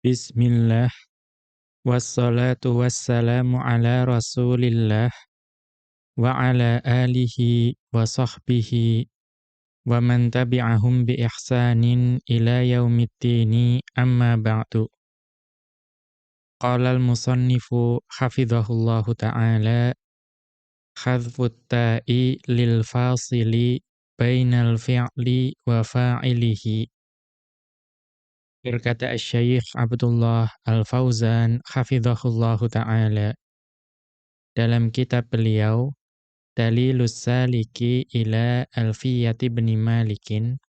Bismillah, wassalatu wassalamu ala rasulillah, wa ala alihi wa sahbihi, wa man tabi'ahum bi ihsanin ila yaumiddini amma ba'du. Qala al-musannifu hafidhahullahu ta'ala, khadfut ta'i lil fasili bainal fi'li wa fa'ilihi. Berkata Asy-Syaikh Abdullah Al-Fauzan hafizahullahu ta'ala dalam kitab beliau Dalilus Saliki ila Alfiyati Ibni Malikin,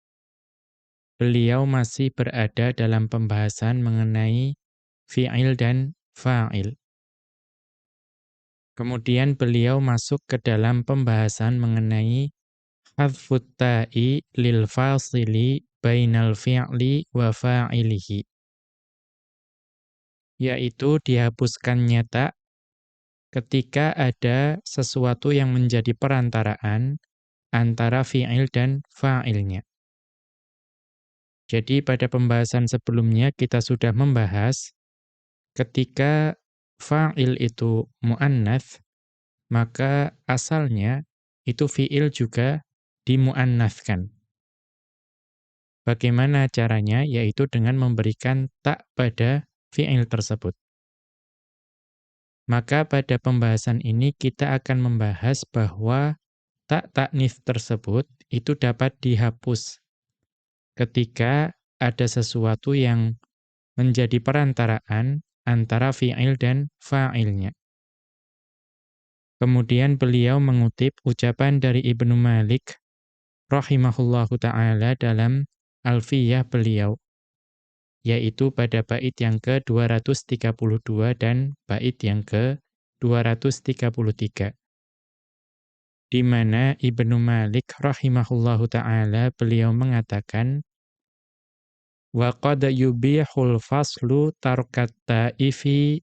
beliau masih berada dalam pembahasan mengenai fi'il dan fa'il. Kemudian beliau masuk ke dalam pembahasan mengenai hadfut ta'i lil fasili bainal fi'li wa fa'ilihi, yaitu dihapuskannya ta' ketika ada sesuatu yang menjadi perantaraan antara fi'il dan fa'ilnya. Jadi pada pembahasan sebelumnya kita sudah membahas ketika fa'il itu mu'annats, maka asalnya itu fi'il juga dimu'annatskan. Bagaimana caranya? Yaitu dengan memberikan ta' pada fi'il tersebut. Maka pada pembahasan ini kita akan membahas bahwa ta' ta'nits tersebut itu dapat dihapus ketika ada sesuatu yang menjadi perantaraan antara fi'il dan fa'ilnya. Kemudian beliau mengutip ucapan dari Ibnu Malik rahimahullahu ta'ala dalam Alfiyah beliau, yaitu pada bait yang ke-232 dan bait yang ke-233. Di mana Ibnu Malik rahimahullahu ta'ala beliau mengatakan, wa qad yubihul faslu tarkat ta'ifi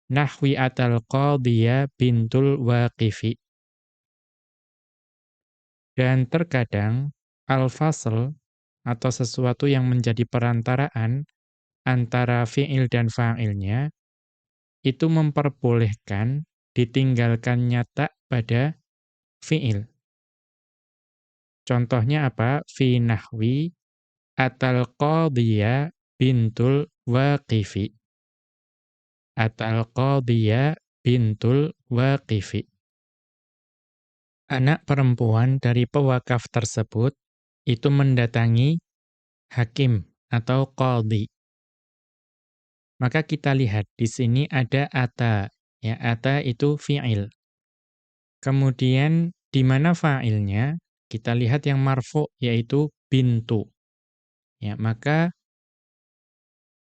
nahwi atal qadiyah bintul waqifi. Dan terkadang al-fasl atau sesuatu yang menjadi perantaraan antara fi'il dan fa'ilnya itu memperbolehkan ditinggalkannya ta' pada fi'il. Contohnya apa? Fi nahwi atal qadiyah bintul waqifi. Atal qadiyah bintul waqifi. Anak perempuan dari pewakaf tersebut itu mendatangi hakim atau qadhi. Maka kita lihat di sini ada ata. Ya, ata itu fi'il. Kemudian di mana fa'ilnya? Kita lihat yang marfu' yaitu bintu. Ya, maka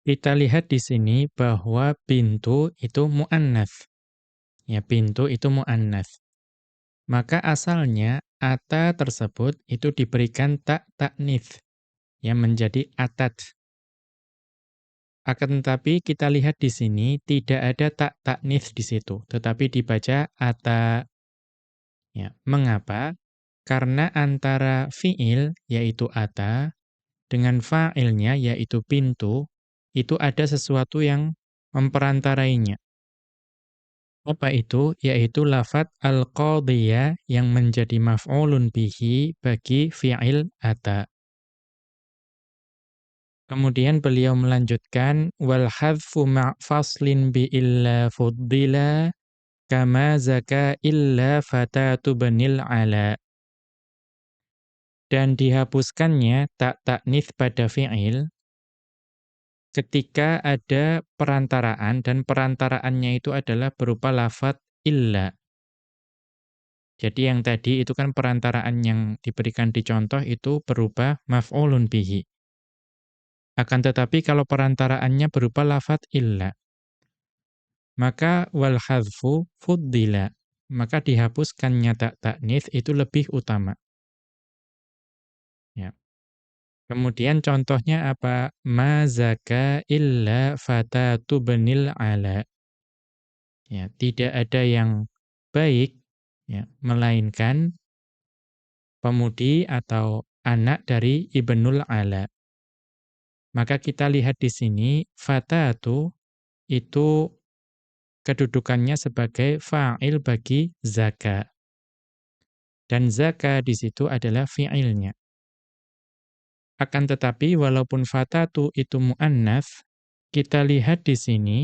kita lihat di sini bahwa bintu itu mu'annats. Ya, bintu itu mu'annats. Maka asalnya ata tersebut itu diberikan ta' ta'nits yang menjadi atat. Akan tetapi kita lihat di sini tidak ada ta' ta'nits di situ, tetapi dibaca ata. Ya, mengapa? Karena antara fi'il yaitu ata dengan fa'ilnya yaitu pintu itu ada sesuatu yang memperantarainya. Apa itu? Yaitu lafadz al-qadiyah yang menjadi maf'ulun bihi bagi fi'il ata. Kemudian beliau melanjutkan wal hadfu ma' faslin bi illa fuddila kama zaka illa fatatu banil ala. Dan dihapuskannya ta' ta'nits pada fi'il ketika ada perantaraan dan perantaraannya itu adalah berupa lafadz illa. Jadi yang tadi itu kan perantaraan yang diberikan di contoh itu berupa maf'ulun bihi. Akan tetapi kalau perantaraannya berupa lafadz illa, maka wal hadfu fuddila, maka dihapuskannya ta' ta'nits itu lebih utama. Ya. Kemudian contohnya apa? Ma zaka illa fatatu banil ala. Ya, tidak ada yang baik ya, melainkan pemudi atau anak dari Ibnul Ala. Maka kita lihat di sini fatatu itu kedudukannya sebagai fa'il bagi zaka. Dan zaka di situ adalah fi'ilnya. Akan tetapi walaupun fatatu itu muannats, kita lihat di sini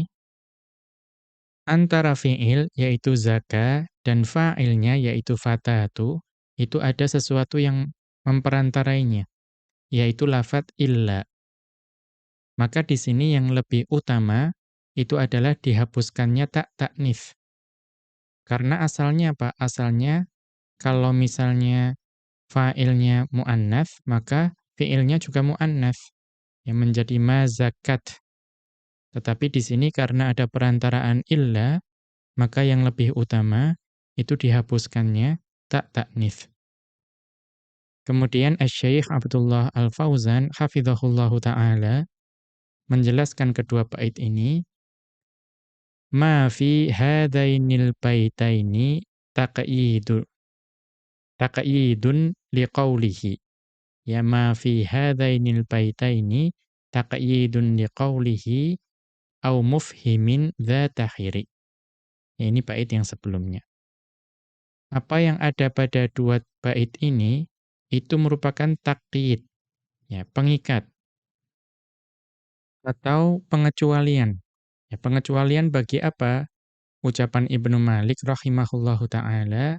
antara fi'il yaitu zaka dan fa'ilnya yaitu fatatu itu ada sesuatu yang memperantarainya, yaitu lafadz illa. Maka di sini yang lebih utama itu adalah dihapuskannya tak taknis. Karena asalnya apa? Asalnya kalau misalnya fa'ilnya muannats, maka fi'ilnya juga muannats yang menjadi ma zakat. Tetapi di sini karena ada perantaraan illa, maka yang lebih utama itu dihapuskannya tak taknis. Kemudian Asy-Syaikh Abdullah Al-Fauzan hafizahullahu taala menjelaskan kedua bait ini, ma fi hadainil baitaini taqyidun liqaulihi. Ya ma fi hadainil baitaini taqyidun liqaulihi au mufhimin dzata khiri. Ya, ini bait yang sebelumnya. Apa yang ada pada dua bait ini itu merupakan taqyid, ya, pengikat atau pengecualian. Ya, pengecualian bagi apa? Ucapan Ibnu Malik rahimahullahu taala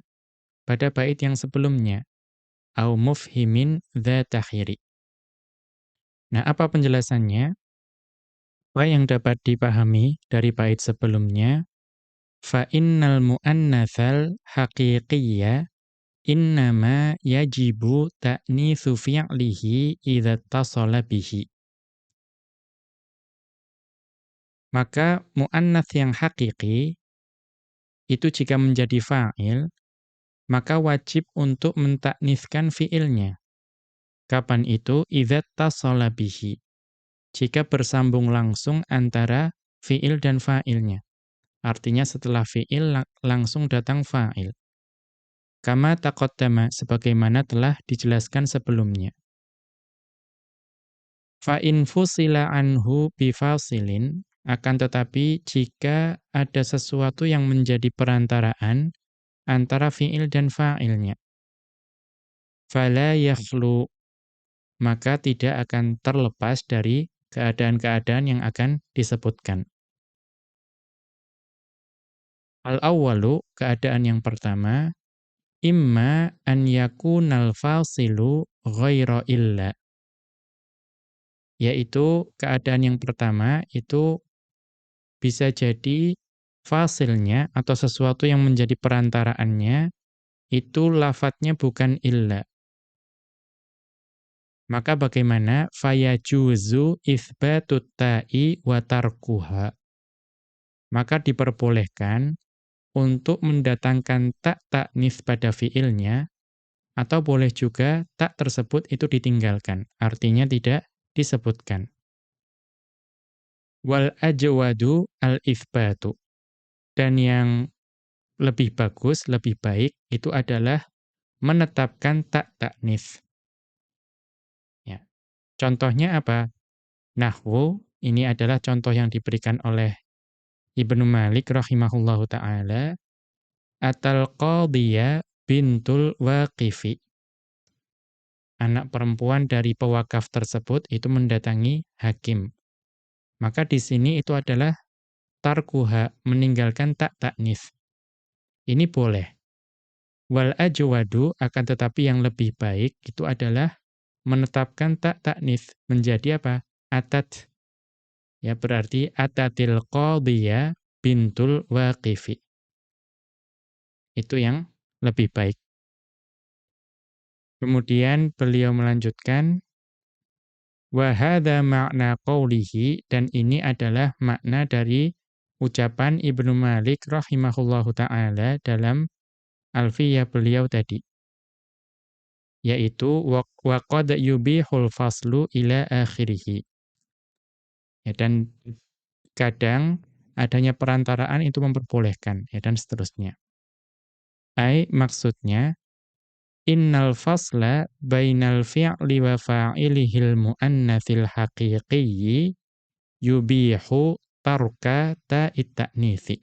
pada bait yang sebelumnya, au mufhimin dzata khiri. Nah, apa penjelasannya? Apa yang dapat dipahami dari bait sebelumnya? Fa innal muannatsal haqiqiyya innama yajibu ta'nitsu fi'lihi idza ittasala bihi. Maka muannats yang hakiki itu jika menjadi fa'il, maka wajib untuk mentakniskan fi'ilnya. Kapan itu? Idza ittasala bihi. Jika bersambung langsung antara fi'il dan fa'ilnya. Artinya setelah fi'il langsung datang fa'il. Kama taqaddama, sebagaimana telah dijelaskan sebelumnya. Fa in fusila anhu bifasilin, akan tetapi jika ada sesuatu yang menjadi perantaraan antara fi'il dan fa'ilnya, fala yakhlu, maka tidak akan terlepas dari keadaan-keadaan yang akan disebutkan. Al-awwalu, keadaan yang pertama, imma an yakunal fasilu ghaira illa. Yaitu keadaan yang pertama itu bisa jadi fasilnya atau sesuatu yang menjadi perantaraannya itu lafadznya bukan illa. Maka bagaimana? Fayajuzu itsbatut ta'i wa tarkuha. Maka diperbolehkan untuk mendatangkan tak taknis pada fiilnya, atau boleh juga tak tersebut itu ditinggalkan, artinya tidak disebutkan. Wal ajwadu al-itsbatu. Dan yang lebih bagus, lebih baik itu adalah menetapkan tak taknis. Ya. Contohnya apa? Nahwu, ini adalah contoh yang diberikan oleh Ibnu Malik rahimahullahu taala, atal qadhiya bintul waqifi. Anak perempuan dari pewakaf tersebut itu mendatangi hakim. Maka di sini itu adalah tarkuha, meninggalkan tak taknis. Ini boleh. Wal ajwadu, akan tetapi yang lebih baik itu adalah menetapkan tak taknis menjadi apa? Atat. Ya, berarti atatil qadhiya bintul waqifi. Itu yang lebih baik. Kemudian beliau melanjutkan, wa hadza ma'na qawlihi, dan ini adalah makna dari ucapan Ibnu Malik rahimahullahu taala dalam Alfiyah beliau tadi, yaitu wa qad yubihul faslu ila akhirih. Ya, dan kadang adanya perantaraan itu memperbolehkan, ya, dan seterusnya. Ai, maksudnya innal fasla bainal fi'li wa fa'ilihil muannatsil haqiqiyyi yubihu tarka ta'it ta'nitsi.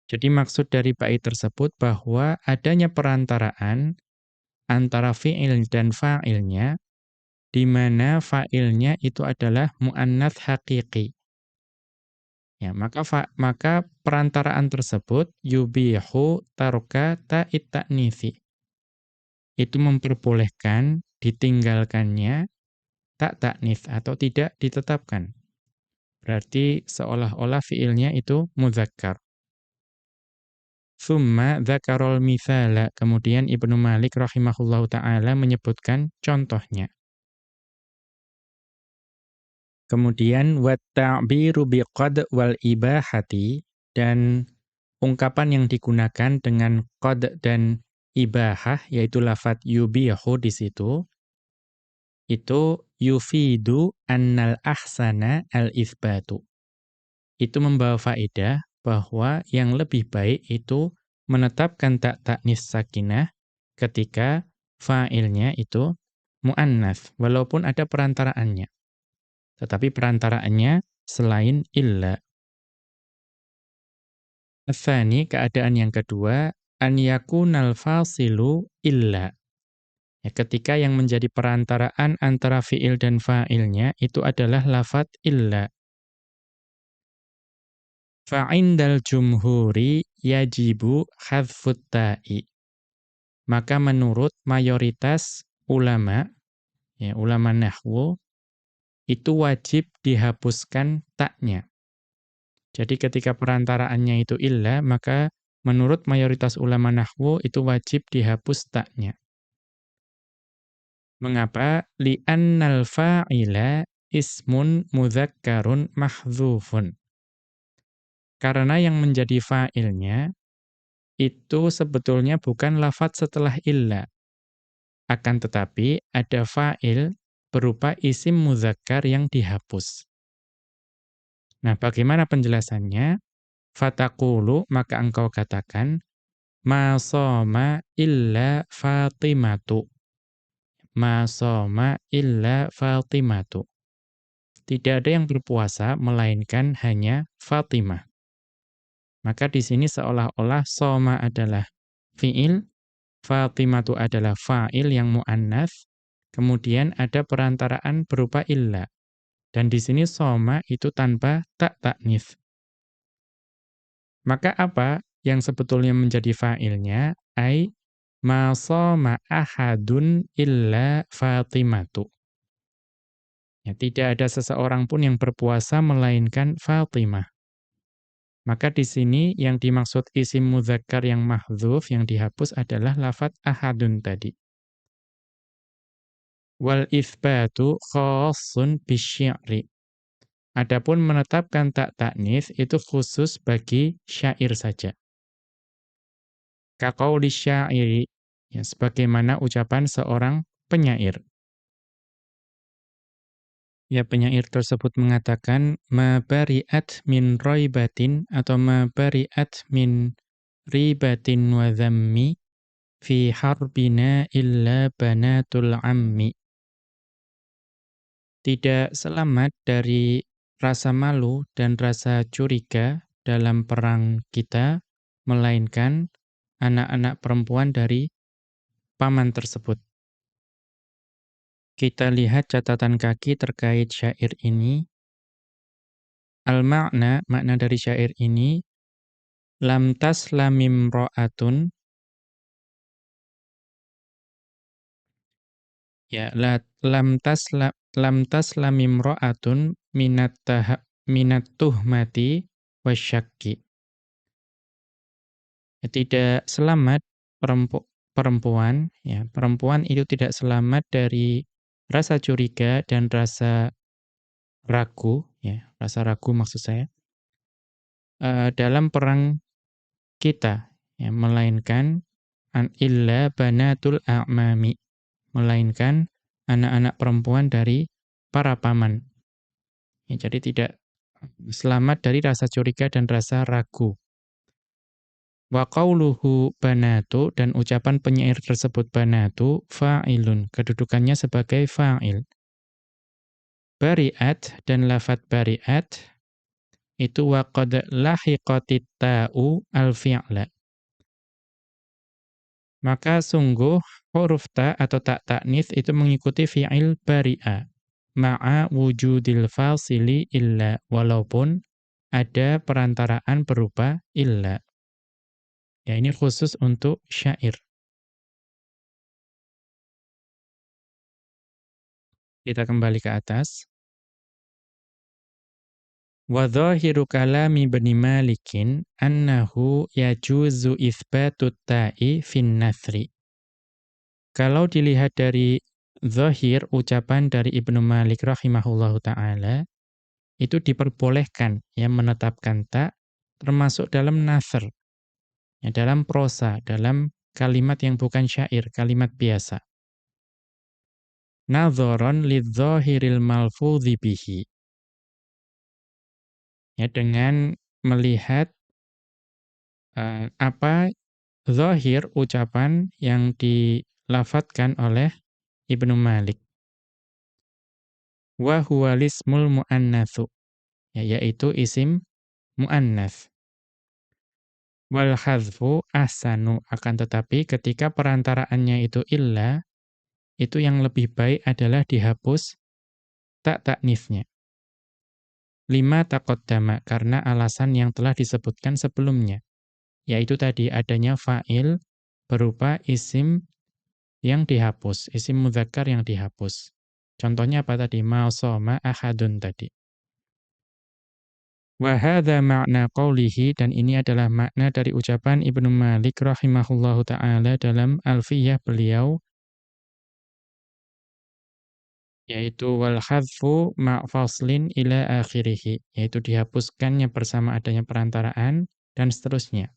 Jadi maksud dari bait tersebut bahwa adanya perantaraan antara fi'il dan fa'ilnya, di mana fa'ilnya itu adalah muannats haqiqi. Ya, maka perantaraan tersebut yubihu tarka ta'it ta'nitsi. Itu memperbolehkan ditinggalkannya tak ta'nits atau tidak ditetapkan. Berarti seolah-olah fi'ilnya itu mudzakkar. Tsumma dzakarol mithala. Kemudian Ibnu Malik rahimahullahu ta'ala menyebutkan contohnya. Kemudian wat ta'biru biqad wal ibahati, dan ungkapan yang digunakan dengan qad dan ibahah, yaitu lafadz yubihu di situ, itu yufidu annal ahsana al-itsbatu. Itu membawa faedah bahwa yang lebih baik itu menetapkan tak ta'nis sakinah ketika fa'ilnya itu muannats, walaupun ada perantaraannya. Tetapi perantaraannya selain illa. Tsani, keadaan yang kedua, an yakunal fasilu illa. Ya, ketika yang menjadi perantaraan antara fi'il dan fa'ilnya itu adalah lafadz illa. Fa'indal jumhuri yajibu hadfut ta'i. Maka menurut mayoritas ulama, ya, ulama nahwu, itu wajib dihapuskan taknya. Jadi ketika perantaraannya itu illa, maka menurut mayoritas ulama nahwu itu wajib dihapus taknya. Mengapa? Li'annal fa'ila ismun mudzakkarun mahdzufun. Karena yang menjadi fa'ilnya itu sebetulnya bukan lafadz setelah illa. Akan tetapi ada fa'il berupa isim mudzakkar yang dihapus. Nah, bagaimana penjelasannya? Fataqulu, maka engkau katakan, ma shoma illa Fatimatu. Ma shoma illa Fatimatu. Tidak ada yang berpuasa melainkan hanya Fatimah. Maka di sini seolah-olah shoma adalah fi'il, Fatimatu adalah fa'il yang muannats, kemudian ada perantaraan berupa illa. Dan di sini shoma itu tanpa tak ta'nits. Maka apa yang sebetulnya menjadi fa'ilnya? Ai ma shoma ahadun illa Fatimatu. Ya, tidak ada seseorang pun yang berpuasa melainkan Fatimah. Maka di sini yang dimaksud isim mudzakkar yang mahdzuf yang dihapus adalah lafadz ahadun tadi. Wal itsbatu khassun bisyi'ri. Adapun menetapkan tak ta'nits itu khusus bagi syair saja. Kaqauli syairi, ya, sebagaimana ucapan seorang penyair. Ya, penyair tersebut mengatakan ma bari'at min raibatin atau ma bari'at min ribatin wa dhammi fi harbina illa banatul ammi. Tidak selamat dari rasa malu dan rasa curiga dalam perang kita, melainkan anak-anak perempuan dari paman tersebut. Kita lihat catatan kaki terkait syair ini. Al-ma'na, makna dari syair ini, lam taslamim ra'atun, ya, lam taslamim ra'atun minat tuhmati wasyakki. Tidak selamat perempuan, ya, perempuan itu tidak selamat dari rasa curiga dan rasa ragu, ya, rasa ragu maksud saya, dalam perang kita, ya, melainkan illa banatul a'mami, melainkan anak-anak perempuan dari para paman. Ya, jadi tidak selamat dari rasa curiga dan rasa ragu. Wa qauluhu banatu, dan ucapan penyair tersebut banatu fa'ilun, kedudukannya sebagai fa'il. Bari'at, dan lafadz bari'at itu wa qad lahiqatit ta'u al-fi'la. Maka sungguh huruf ta atau ta ta'nits itu mengikuti fi'il bari'a ma'a wujudil fasili illa, walaupun ada perantaraan berupa illa. Ya, ini khusus untuk syair. Kita kembali ke atas. Wa dhahiru kalami Ibni Malikin annahu yajuzu itsbatut ta'i fin nathri. Kalau dilihat dari zahir ucapan dari Ibnu Malik rahimahullahu taala, itu diperbolehkan ya menetapkan ta termasuk dalam nasr, ya dalam prosa, dalam kalimat yang bukan syair, kalimat biasa. Nadzoron lidzahiril malfudzi bihi. Ya, dengan melihat apa zahir ucapan yang dilafadzkan oleh Ibnu Malik. Wa huwa lismul muannatsu, ya, yaitu isim muannats. Wal hadzfu ahsanu, akan tetapi ketika perantaraannya itu illa, itu yang lebih baik adalah dihapus ta ta'nitsnya. Lima taqaddama, karena alasan yang telah disebutkan sebelumnya, yaitu tadi adanya fa'il berupa isim yang dihapus, isim mudzakkar yang dihapus. Contohnya apa tadi? Ma shoma ahadun tadi. Wa hadza ma'na qawlihi, dan ini adalah makna dari ucapan Ibnu Malik rahimahullahu taala dalam Alfiyah beliau, yaitu wal hadzfu ma' faslin ila akhirih, yaitu dihapuskannya bersama adanya perantaraan dan seterusnya.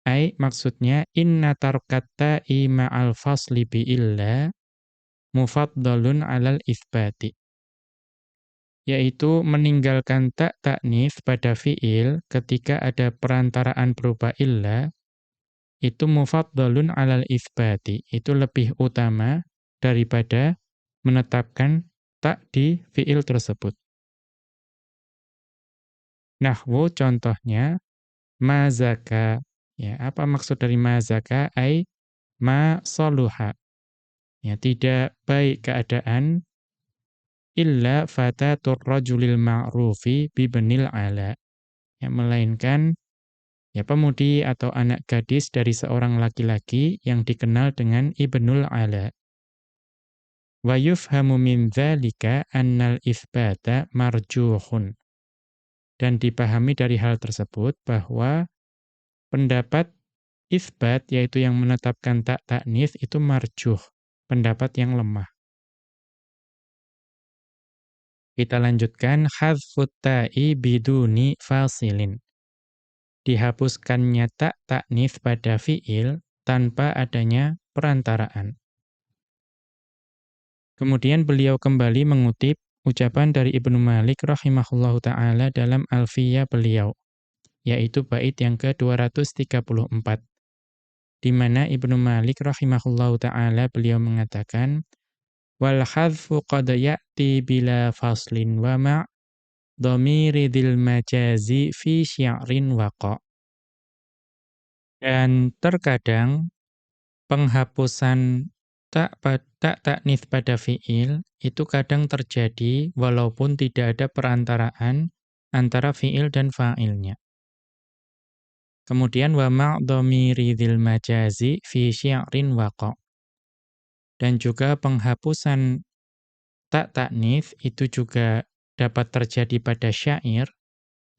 Ai maksudnya inna tarkatta ma'al fasli bi illa mufaddalun 'alal itsbati, yaitu meninggalkan ta ta'nits pada fiil ketika ada perantaraan berupa illa, itu mufaddalun 'alal itsbati, itu lebih utama daripada menetapkan ta di fiil tersebut. Nahwu contohnya ma zaka, ya, apa maksud dari ma zaka? Ai ma saluha, ya, tidak baik keadaan illa fatatur rajulil ma'rufi bibnil ala, ya, melainkan ya pemudi atau anak gadis dari seorang laki-laki yang dikenal dengan ibnul ala. Wa yufhamu min dzalika annal itsbata marjuhun, dan dipahami dari hal tersebut bahwa pendapat itsbat, yaitu yang menetapkan ta ta'nits, itu marjuh, pendapat yang lemah. Kita lanjutkan, hadzfut ta'i biduni fasilin. Dihapuskannya ta ta'nits pada fiil tanpa adanya perantaraan. Kemudian beliau kembali mengutip ucapan dari Ibnu Malik rahimahullahu taala dalam Alfiyah beliau, yaitu bait yang ke-234. Di mana Ibnu Malik rahimahullahu taala beliau mengatakan wal hadzfu qad ya'ti bila faslin wa ma' dhamiri dzil majazi fi syi'rin waqa. Dan terkadang penghapusan ta ta'nits pada fiil itu kadang terjadi walaupun tidak ada perantaraan antara fiil dan fa'ilnya. Kemudian wa ma' dhamiri dzil majazi fi syi'rin waqa. Dan juga penghapusan ta ta'nits itu juga dapat terjadi pada syair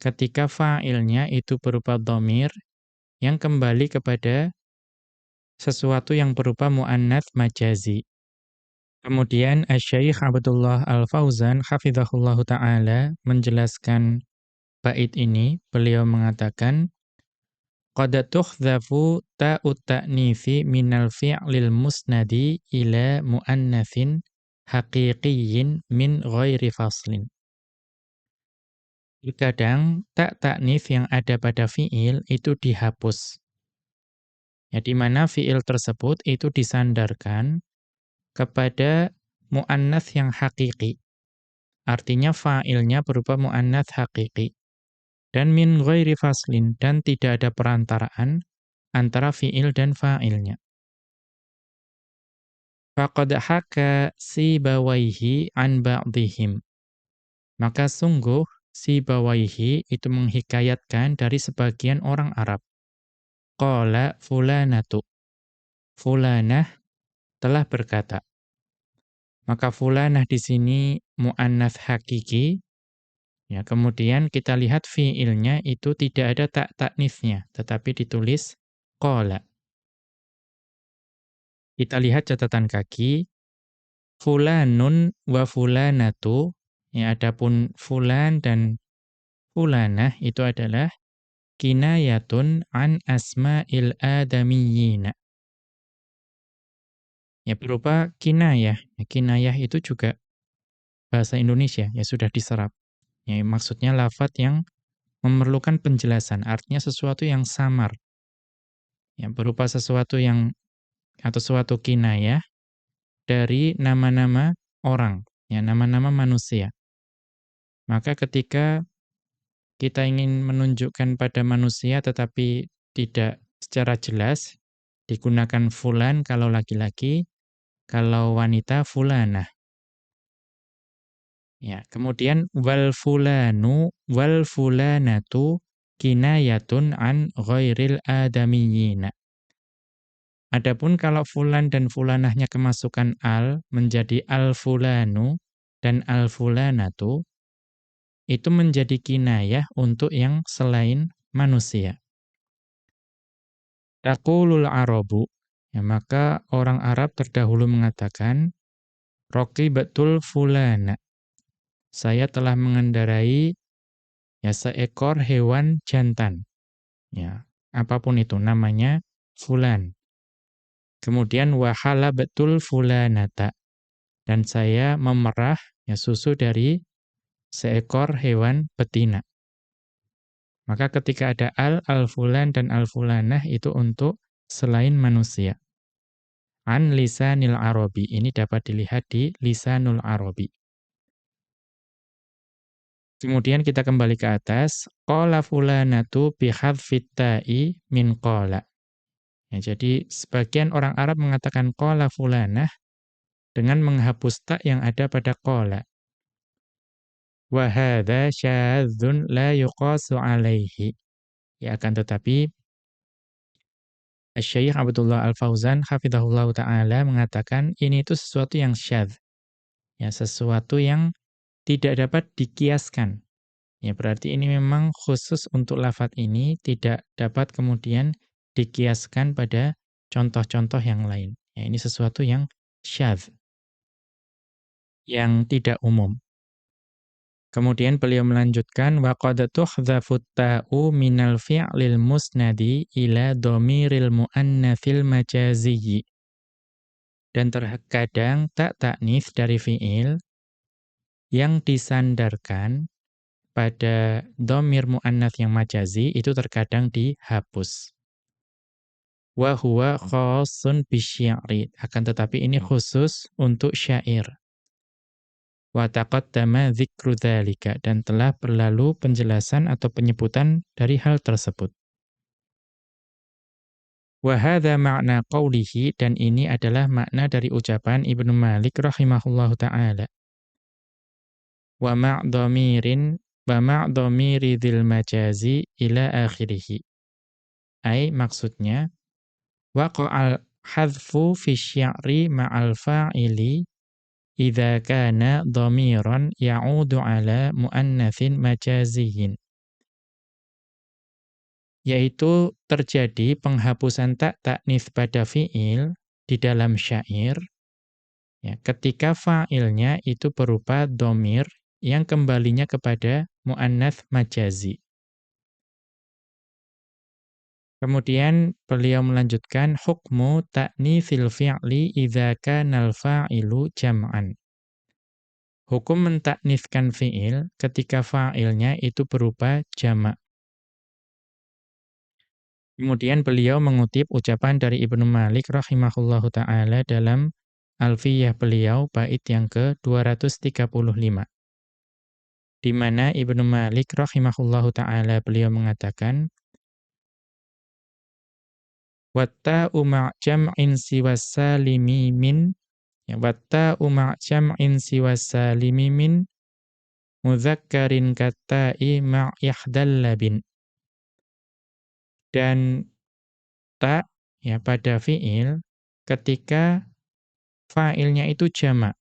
ketika fa'ilnya itu berupa dhamir yang kembali kepada sesuatu yang berupa muannats majazi. Kemudian Asy-Syaikh Abdullah Al-Fauzan hafizahullahu taala menjelaskan bait ini, beliau mengatakan qad tuhdhafu ta'ut ta'nitsi minal fi'lil musnadi ila muannatsin haqiqiyyin min ghairi faslin. Terkadang tak ta'nits yang ada pada fiil itu dihapus. Ya, di mana fiil tersebut itu disandarkan kepada muannats yang hakiki. Artinya fa'ilnya berupa muannats hakiki. Dan min ghairi faslin, dan tidak ada perantaraan antara fiil dan fa'ilnya. Faqad haka Sibawaihi an ba'dihim. Maka sungguh Sibawaihi itu menghikayatkan dari sebagian orang Arab. Qala fulanatu. Fulanah telah berkata. Maka fulanah di sini muannats hakiki. Ya, kemudian kita lihat fiilnya itu tidak ada tak ta'nitsnya, tetapi ditulis qala. Kita lihat catatan kaki, fulanun wa fulanatu, ya adapun fulan dan fulanah itu adalah kinayatun an asma'il adamiyyin. Ya berupa kinayah. Ya, kinayah itu juga bahasa Indonesia, ya sudah diserap. Ya maksudnya lafadz yang memerlukan penjelasan, artinya sesuatu yang samar. Ya berupa sesuatu yang atau suatu kinayah dari nama-nama orang, ya nama-nama manusia. Maka ketika kita ingin menunjukkan pada manusia tetapi tidak secara jelas, digunakan fulan kalau laki-laki, kalau wanita fulanah. Ya, kemudian wal fulanu wal fulanatu kinayatun an ghairil adamiyyin. Adapun kalau fulan dan fulanahnya kemasukan al menjadi al fulanu dan al fulanatu, itu menjadi kinayah untuk yang selain manusia. Taqulul Arabu, ya maka orang Arab terdahulu mengatakan raqibatul fulana. Saya telah mengendarai ya seekor hewan jantan. Ya, apapun itu namanya fulan. Kemudian wahala betul fulanata. Dan saya memerah ya susu dari seekor hewan betina. Maka ketika ada al-fulan dan al-fulanah itu untuk selain manusia. An lisanil Arabi. Ini dapat dilihat di lisanul Arabi. Kemudian kita kembali ke atas. Qala fulanatu bihadfit ta'i min qala. Ya, jadi sebagian orang Arab mengatakan qala fulanah dengan menghapus ta yang ada pada qala. Wa hadza syadzun la yuqasu alaihi. Ya akan tetapi Asy-Syaikh Abdullah Al-Fauzan hafizahullahu taala mengatakan ini itu sesuatu yang syadz. Ya, sesuatu yang tidak dapat dikiaskan. Ya, berarti ini memang khusus untuk lafadz ini, tidak dapat kemudian dikiaskan pada contoh-contoh yang lain. Ya, ini sesuatu yang syadz, yang tidak umum. Kemudian beliau melanjutkan wa qad tuhdhafu ta'u minal fi'lil musnadi ila dhamiril muannatsil majaziyyi. Dan terkadang tak ta'nits dari fi'il yang disandarkan pada dhamir muannats yang majazi itu terkadang dihapus. Wa huwa khassun bisy'ri. Akan tetapi ini khusus untuk syair. Wa taqaddama dzikru dzalika, dan telah berlalu penjelasan atau penyebutan dari hal tersebut. Wa hadza ma'na qawlihi, dan ini adalah makna dari ucapan Ibnu Malik rahimahullahu taala. Wa ma'dhamirin wa ma'dhamiri dzil majazi ila akhirih. Ai maksudnya waqa'al hadfu fi sy'ri ma'al fa'ili idza kana dhamiran ya'udu ala muannatsin majaziyyin. Yaitu terjadi penghapusan tak ta'nits pada fi'il di dalam syair ya, ketika fa'ilnya itu berupa dhamir yang kembalinya kepada muannats majazi. Kemudian beliau melanjutkan hukmu ta'nitsil fi'li idza kana al-fa'ilu jam'an. Hukum mentakniskan fi'il ketika fa'ilnya itu berupa jamak. Kemudian beliau mengutip ucapan dari Ibnu Malik rahimahullahu ta'ala dalam Alfiyah beliau bait yang ke-235. Di mana Ibnu Malik rahimahullahu ta'ala beliau mengatakan, watta'u ma' jam'in siwas salimi min, ya, watta'u ma' jam'in siwas salimi min mudzakkarin katta'i ma' yahdallabin. Dan ta, ya, pada fi'il ketika fa'ilnya itu jamak,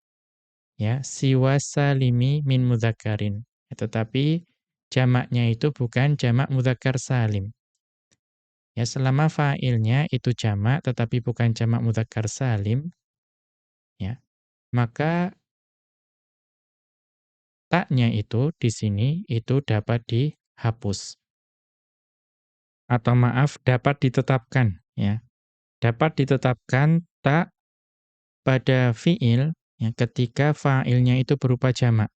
ya, siwas salimi min mudzakkarin. Tetapi jamaknya itu bukan jamak mudzakkar salim. Ya, selama fa'ilnya itu jamak tetapi bukan jamak mudzakkar salim, ya, maka taknya itu di sini itu dapat dihapus. Atau maaf, dapat ditetapkan, ya. Dapat ditetapkan tak pada fi'il, ya, ketika fa'ilnya itu berupa jamak.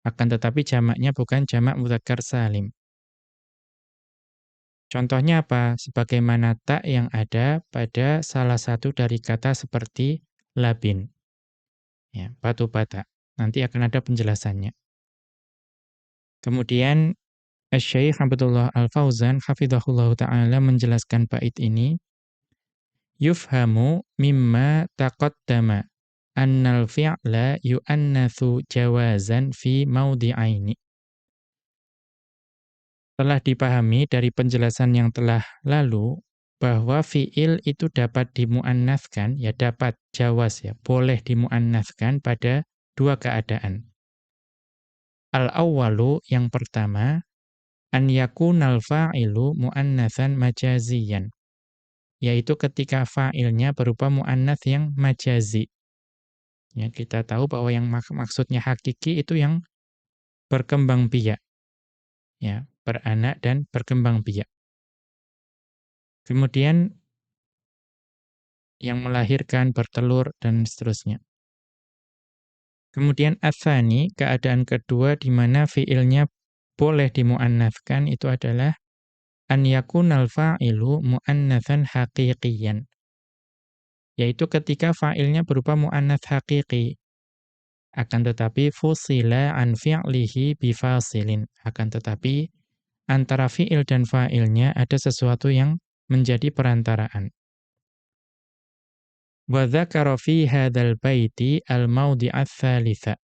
Akan tetapi jamaknya bukan jamak mudzakkar salim. Contohnya apa? Sebagaimana tak yang ada pada salah satu dari kata seperti labin. Ya, batu bata. Nanti akan ada penjelasannya. Kemudian Asy-Syaikh Abdullah Al-Fauzan hafizahullahu taala menjelaskan bait ini, yufhamu mimma taqaddama annal fi'la yu'annatsu jawazan fi mawdi'aini. Telah dipahami dari penjelasan yang telah lalu bahwa fi'il itu dapat dimuannaskan, ya, dapat jawaz, ya, boleh dimuannaskan pada dua keadaan. Al-awwalu, yang pertama, an yakunal fa'ilu muannatsan majaziyan, yaitu ketika fa'ilnya berupa muannats yang majazi. Ya, kita tahu bahwa yang maksudnya hakiki itu yang berkembang biak, ya, beranak dan berkembang biak. Kemudian yang melahirkan, bertelur, dan seterusnya. Kemudian atsani, keadaan kedua di mana fi'ilnya boleh dimuannaskan itu adalah an yakunal fa'ilu muannatsan haqiqiyan. Yaitu ketika fa'ilnya berupa muannats haqiqi. Akan tetapi fusila an fi'lihi bifasilin. Akan tetapi antara fi'il dan fa'ilnya ada sesuatu yang menjadi perantaraan. Wa dzakara fi hadzal baiti al-mawdi'ats tsalitsa.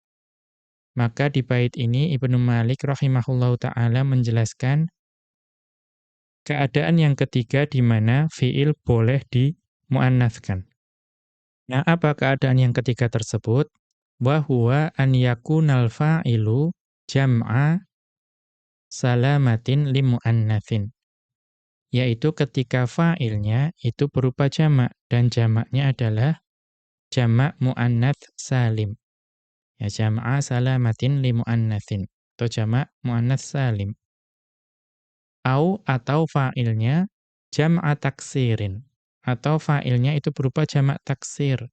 Maka di bait ini Ibnu Malik rahimahullahu taala menjelaskan keadaan yang ketiga di mana fi'il boleh dimuannaskan. Nah, apa keadaan yang ketiga tersebut? Wa huwa an yakunal fa'ilu jam'a salamatin limuannatsin. Yaitu ketika fa'ilnya itu berupa jamak dan jamaknya adalah jamak muannats salim. Ya, jam'a salamatin limuannatsin atau jamak muannats salim. Atau fa'ilnya jam'a taksirin, atau fa'ilnya itu berupa jamak taksir.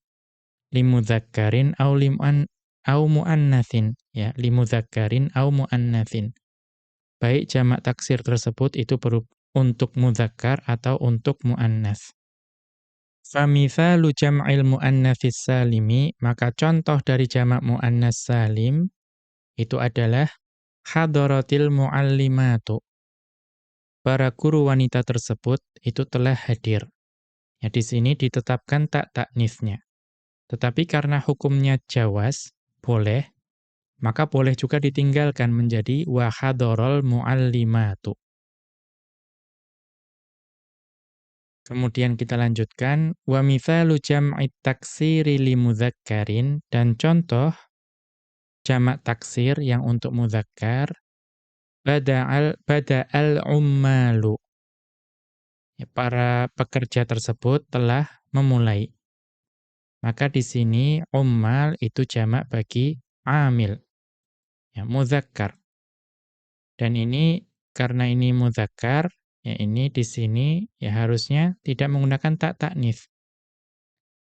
Limudzakkarin au muannatsin, ya, limudzakkarin au muannatsin. Baik jamak taksir tersebut itu untuk mudzakkar atau untuk muannats. Famithalu jam'il muannatsis salimi, maka contoh dari jamak muannats salim itu adalah hadaratil muallimatu. Para guru wanita tersebut itu telah hadir. Ya, di sini ditetapkan tak taknisnya. Tetapi karena hukumnya jawaz, boleh, maka boleh juga ditinggalkan menjadi wa hadarul muallimatu. Kemudian kita lanjutkan, wa mithalu jam'it taksiri li mudzakkarin, dan contoh jamak taksir yang untuk mudzakkar, bada'al ummalu. Ya, para pekerja tersebut telah memulai. Maka di sini ummal itu jamak bagi amil, ya, mudzakkar. Dan ini karena ini mudzakkar, ya, ini di sini ya harusnya tidak menggunakan tak taknis.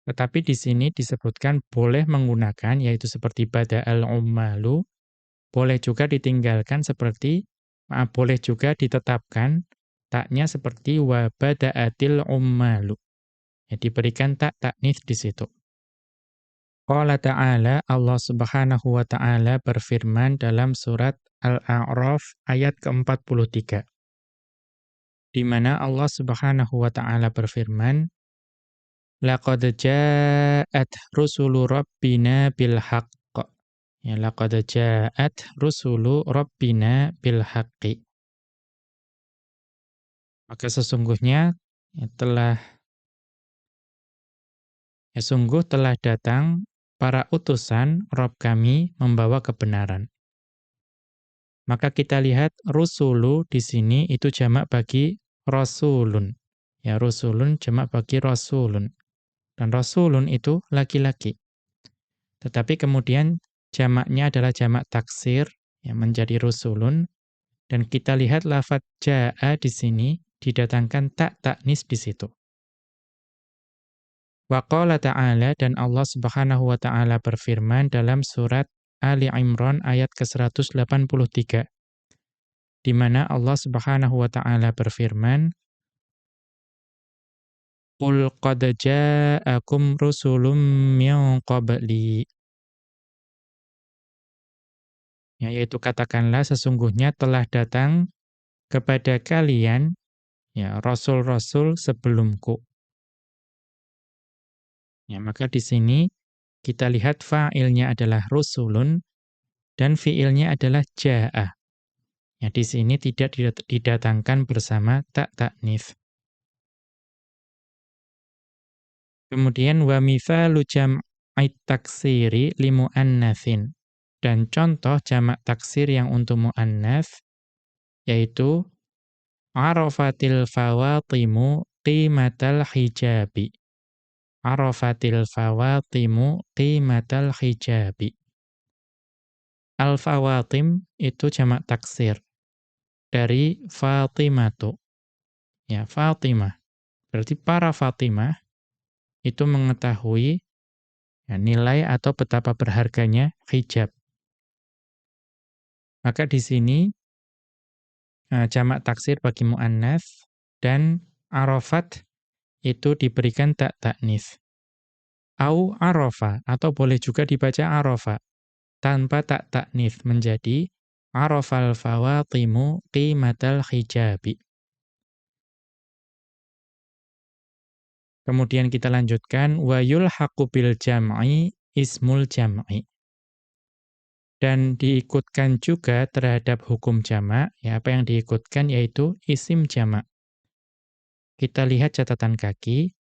Tetapi di sini disebutkan boleh menggunakan, yaitu seperti bada'al ummalu, boleh juga ditinggalkan seperti, boleh juga ditetapkan, taknya seperti wa bada'atil ummalu. Ya, diberikan tak taknits di situ. Qala ta'ala, Allah Subhanahu wa ta'ala berfirman dalam surat Al-A'raf ayat ke-43. Di mana Allah Subhanahu wa ta'ala berfirman, laqad ja'at rusulu rabbina bil haqq. Ya, laqad ja'at rusulu rabbina bil haqqi. Maka sesungguhnya ya, sungguh telah datang para utusan Rabb kami membawa kebenaran. Maka kita lihat rusulu di sini itu jamak bagi rasulun. Ya, rusulun jamak bagi rasulun. Dan rasulun itu laki-laki. Tetapi kemudian jamaknya adalah jamak taksir yang menjadi rusulun, dan kita lihat lafadz jaa di sini didatangkan tak taknis di situ. Wa qala ta'ala, dan Allah Subhanahu wa ta'ala berfirman dalam surat Ali Imran ayat ke-183, di mana Allah Subhanahu wa ta'ala berfirman, qul qad ja'akum rusulun min qabli. Ya, yaitu katakanlah sesungguhnya telah datang kepada kalian ya rasul-rasul sebelumku. Ya, maka di sini kita lihat fa'ilnya adalah rusulun dan fi'ilnya adalah ja'a. Ya, di sini tidak didatangkan bersama tak taknits. Kemudian wa mithalu jam'it taksiri li muannatsin. Dan contoh jamak taksir yang untuk muannats yaitu arafatil fawatimu qimatal hijabi. Arafatil fawatimu qimatal hijabi. Al-fawatim itu jamak taksir dari Fatimatu. Ya, Fatimah. Berarti para Fatimah itu mengetahui ya, nilai atau betapa berharganya hijab. Maka di sini jamak taksir bagi muannats dan arafat itu diberikan tak taknis. Au arafa, atau boleh juga dibaca arafa tanpa tak taknis menjadi arafal fawatimu qimatal hijabi. Kemudian kita lanjutkan wa yulhaqu bil jam'i ismul jam'i. Dan diikutkan juga terhadap hukum jamak, ya apa yang diikutkan yaitu isim jamak. Kita lihat catatan kaki.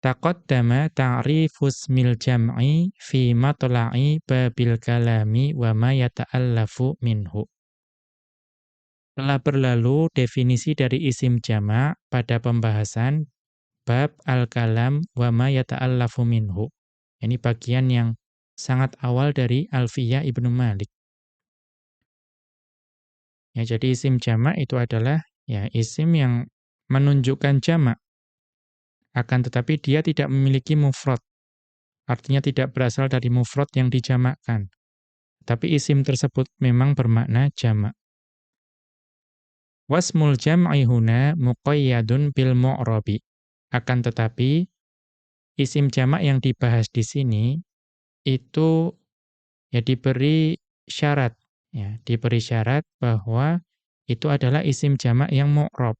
Taqaddama ta'rifu ismil jam'i fi matla'i babil kalami wa ma yata'allafu minhu. Telah berlalu definisi dari isim jamak pada pembahasan bab al-kalam wa ma yata'allafu minhu. Ini bagian yang sangat awal dari Alfiyah Ibnu Malik. Ya, jadi isim jamak itu adalah ya isim yang menunjukkan jamak. Akan tetapi dia tidak memiliki mufrad. Artinya tidak berasal dari mufrad yang dijamakkan. Tapi isim tersebut memang bermakna jamak. Wasmul jam'i huna muqayyadun bil mu'rabi. Akan tetapi isim jamak yang dibahas di sini itu ya diberi syarat, ya, diberi syarat bahwa itu adalah isim jamak yang mu'rab.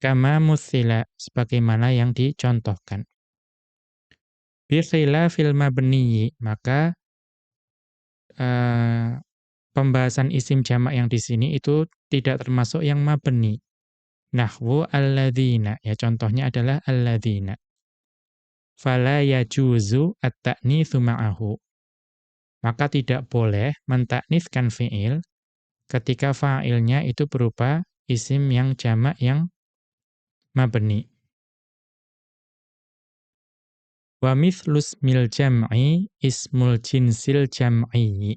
Kama muthila, sebagaimana yang dicontohkan. Bi khilafil mabniyi, maka pembahasan isim jamak yang di sini itu tidak termasuk yang mabni. Nahwu alladzina, ya contohnya adalah alladzina. Fala yajuzu at-ta'nitsu ma'ahu. Maka tidak boleh mentakniskan fi'il ketika fa'ilnya itu berupa isim yang jamak yang mabni. Wa mithlus mil jam'i ismul jinsil jam'i.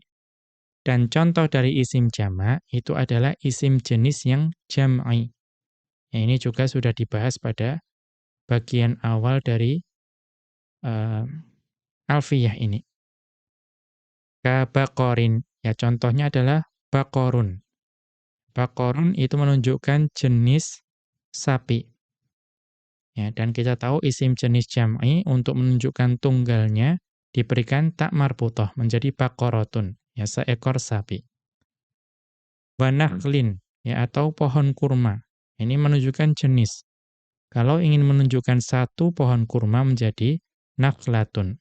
Dan contoh dari isim jamak itu adalah isim jenis yang jam'i. Ya, ini juga sudah dibahas pada bagian awal dari eh, alfiyah ini. Kabaqorin, ya contohnya adalah bakorun. Bakorun itu menunjukkan jenis sapi. Ya, dan kita tahu isim jenis jam'i untuk menunjukkan tunggalnya diberikan tak marputoh menjadi bakorotun, ya seekor sapi. Wanakhlin, ya atau pohon kurma. Ini menunjukkan jenis. Kalau ingin menunjukkan satu pohon kurma menjadi nakhlatun.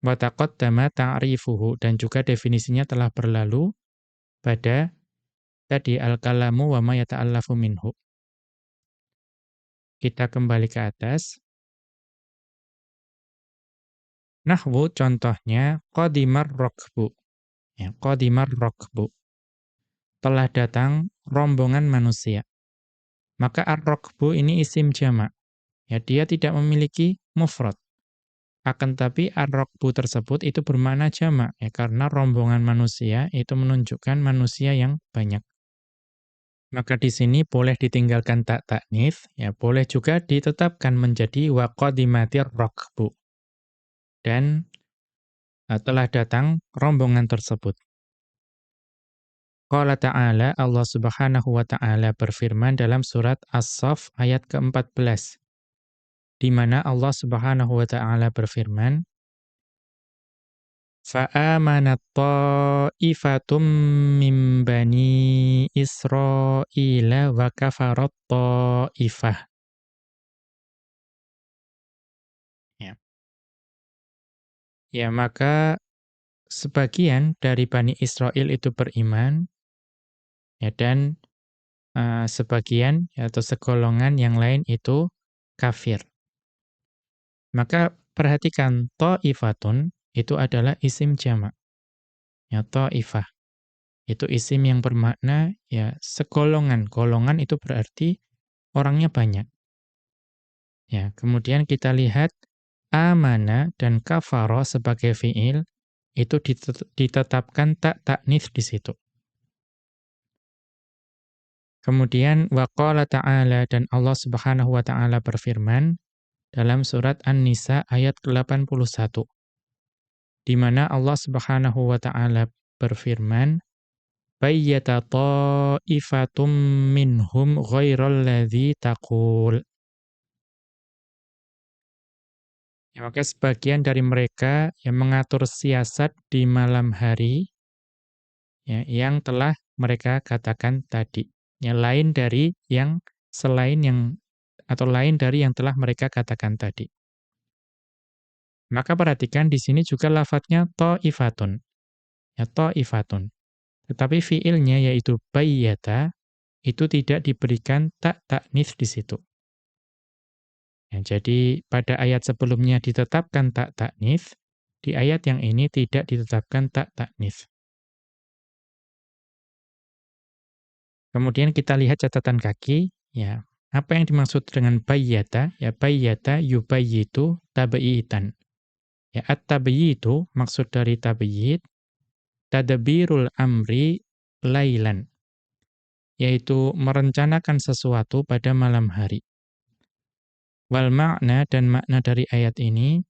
Wa taqaddama ta'rifuhu, dan juga definisinya telah berlalu pada tadi al-kalamu wa ma yata'allafu minhu. Kita kembali ke atas. Nahwu contohnya qadimar rokbu. Ya, qadimar rokbu. Telah datang rombongan manusia. Maka ar-rokbu ini isim jamak. Ya, dia tidak memiliki mufrad. Akan tapi ar-rokbu tersebut itu bermakna jamak. Ya, karena rombongan manusia itu menunjukkan manusia yang banyak. Maka di sini boleh ditinggalkan tak taknits, ya boleh juga ditetapkan menjadi wa qadimatir rokbu. Dan telah datang rombongan tersebut. Qala ta'ala, Allah Subhanahu wa ta'ala berfirman dalam surat As-Saff ayat ke-14, di mana Allah Subhanahu wa ta'ala berfirman, fa'amanat ta'ifatum min bani Israila wa kafarat ta'ifah. Ya. Ya, maka sebagian dari Bani Israel itu beriman, ya, dan sebagian atau segolongan yang lain itu kafir. Maka perhatikan, ta'ifatun itu adalah isim jamak. Ya, ta'ifah. Itu isim yang bermakna ya segolongan. Golongan itu berarti orangnya banyak. Ya, kemudian kita lihat amana dan kafara sebagai fiil itu ditetapkan tak taknits di situ. Kemudian waqala ta'ala, dan Allah Subhanahu wa ta'ala berfirman dalam surat An-Nisa ayat ke-81, di mana Allah Subhanahu wa ta'ala berfirman, bayyata ta'ifatum minhum ghairal ladzi taqul. Ya, maka sebagian dari mereka yang mengatur siasat di malam hari, ya, yang telah mereka katakan tadi. Ya, lain dari yang selain yang atau lain dari yang telah mereka katakan tadi. Maka perhatikan di sini juga lafadznya ta'ifatun. Ya, ta'ifatun. Tetapi fiilnya yaitu bayyata itu tidak diberikan tak taknits di situ. Ya, jadi pada ayat sebelumnya ditetapkan tak taknits, di ayat yang ini tidak ditetapkan tak taknits. Kemudian kita lihat catatan kaki, ya. Apa yang dimaksud dengan bayyata? Ya, bayyata yubayyitu tabyitan. Ya, at-tabyitu maksud dari tabyit tadbirul amri lailan, yaitu merencanakan sesuatu pada malam hari. Wal makna, dan makna dari ayat ini,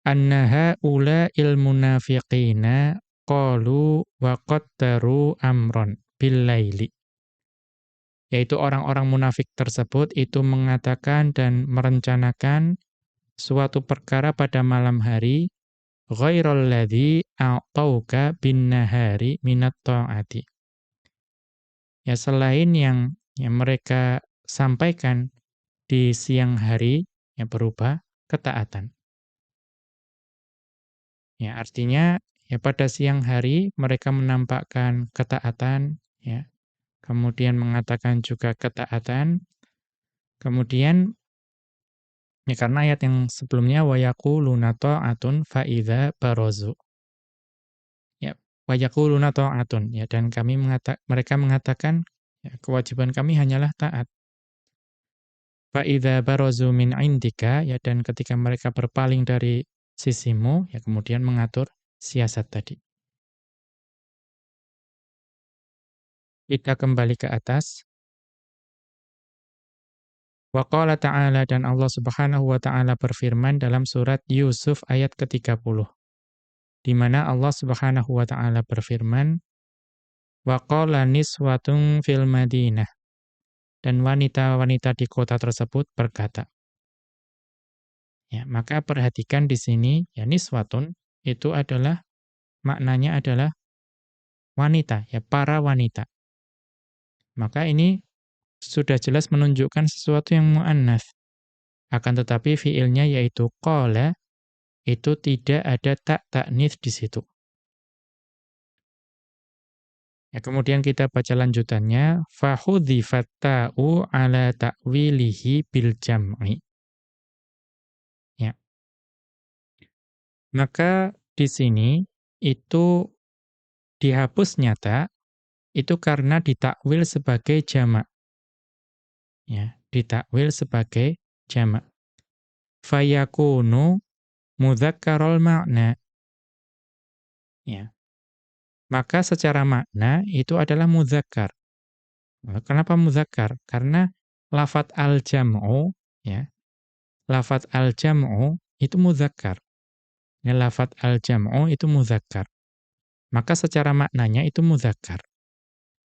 annaha ula'il munafiqina qalu wa qattaru amron bil laili. Yaitu orang-orang munafik tersebut itu mengatakan dan merencanakan suatu perkara pada malam hari, ghairal ladzi a'tauka bin nahari minat ta'ati. Ya, selain yang mereka sampaikan di siang hari, yang berupa ketaatan. Ya, artinya ya pada siang hari mereka menampakkan ketaatan, ya. Kemudian mengatakan juga ketaatan. Kemudian ya karena ayat yang sebelumnya wa yaquluna ta'atun fa idza barazu. Ya, wa yaquluna ta'atun, ya, dan mereka mengatakan ya, kewajiban kami hanyalah taat. Fa idza barazu min indika, ya, dan ketika mereka berpaling dari sisimu, ya kemudian mengatur siasat tadi. Kita kembali ke atas. Wa qala ta'ala dan Allah Subhanahu wa taala berfirman dalam surat Yusuf ayat ke-30. Di mana Allah Subhanahu wa taala berfirman, wa qala niswatun fil Madinah, dan wanita-wanita di kota tersebut berkata. Ya, maka perhatikan di sini ya niswatun itu adalah maknanya adalah wanita, ya para wanita. Maka ini sudah jelas menunjukkan sesuatu yang muannats. Akan tetapi fiilnya yaitu qala itu tidak ada tak taknis di situ. Ya, kemudian kita baca lanjutannya fahudhifat ta'u ala ta'wilihi bil jam'i. Ya. Maka di sini itu dihapus nyata itu karena ditakwil sebagai jamak. Ya, ditakwil sebagai jamak. Fayakunu mudzakkarul makna. Ya. Maka secara makna itu adalah mudzakkar. Kenapa mudzakkar? Karena lafadz al-jam'u ya. Lafadz al-jam'u itu mudzakkar. Ya, lafadz al-jam'u itu mudzakkar. Maka secara maknanya itu mudzakkar.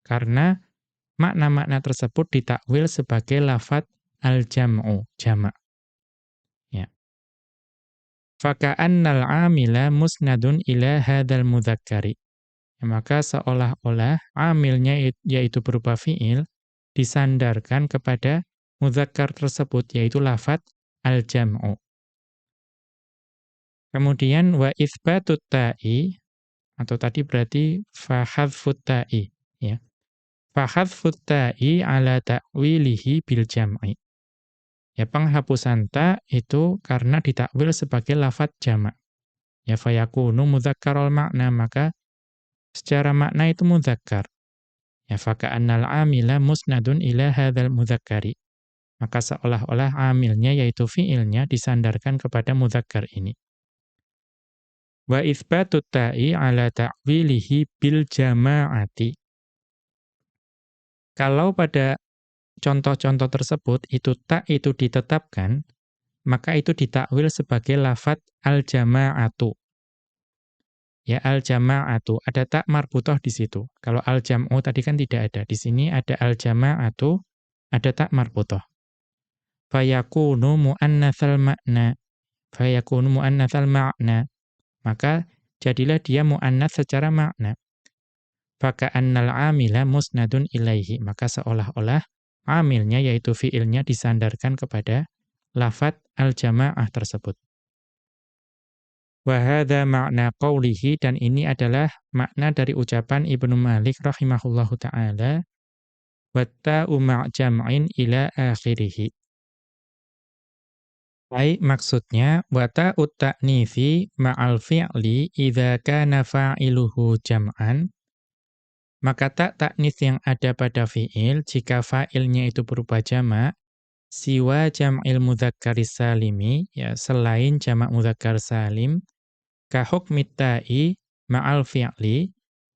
Karena makna-makna tersebut ditakwil sebagai lafadz al-jam'u, jamak. Ya. Faka'annal 'amila musnadun ila hadzal mudzakkari. Ya, maka seolah-olah amilnya yaitu berupa fiil disandarkan kepada mudzakkar tersebut yaitu lafadz al-jam'u. Kemudian wa itsbatut ta'i atau tadi berarti fa hadzfut ta'i ya. Fa hadzfut ta'i ala ta'wilihi bil jam'i. Ya, penghapusan ta itu karena ditakwil sebagai lafadz jamak. Ya fayakunu mudzakkarul makna, maka secara makna itu mudzakkar. Ya faka'annal 'amila musnadun ila hadzal mudzakkari. Maka seolah-olah amilnya yaitu fiilnya disandarkan kepada mudzakkar ini. Wa itsbatut ta'i ala ta'wilihi bil jama'ati. Kalau pada contoh-contoh tersebut itu tak itu ditetapkan, maka itu ditakwil sebagai lafadz al-jama'atu. Ya al-jama'atu, ada tak marbutah di situ. Kalau al-jam'u tadi kan tidak ada. Di sini ada al-jama'atu, ada tak marbutah. Fayakunu mu'annatsal ma'na. Fayakunu mu'annatsal ma'na. Maka jadilah dia mu'annats secara makna. Faka'annal 'amila musnadun ilaihi. Maka seolah-olah amilnya yaitu fiilnya disandarkan kepada lafadz al-jama'ah tersebut. Wa hadza ma'na qawlihi, dan ini adalah makna dari ucapan Ibnu Malik rahimahullahu ta'ala, watta'u ma'jam'in ila akhirih. Baik, maksudnya wata'ut ta'nifi ma'al fi'li idza kana fa'iluhu jam'an. Maka tak ta'nis yang ada pada fi'il jika fa'ilnya itu berupa jamak, siwa jam'il mudzakkaris salimi, ya selain jamak mudzakkar salim, ka hukmit ta'i ma'al fi'li,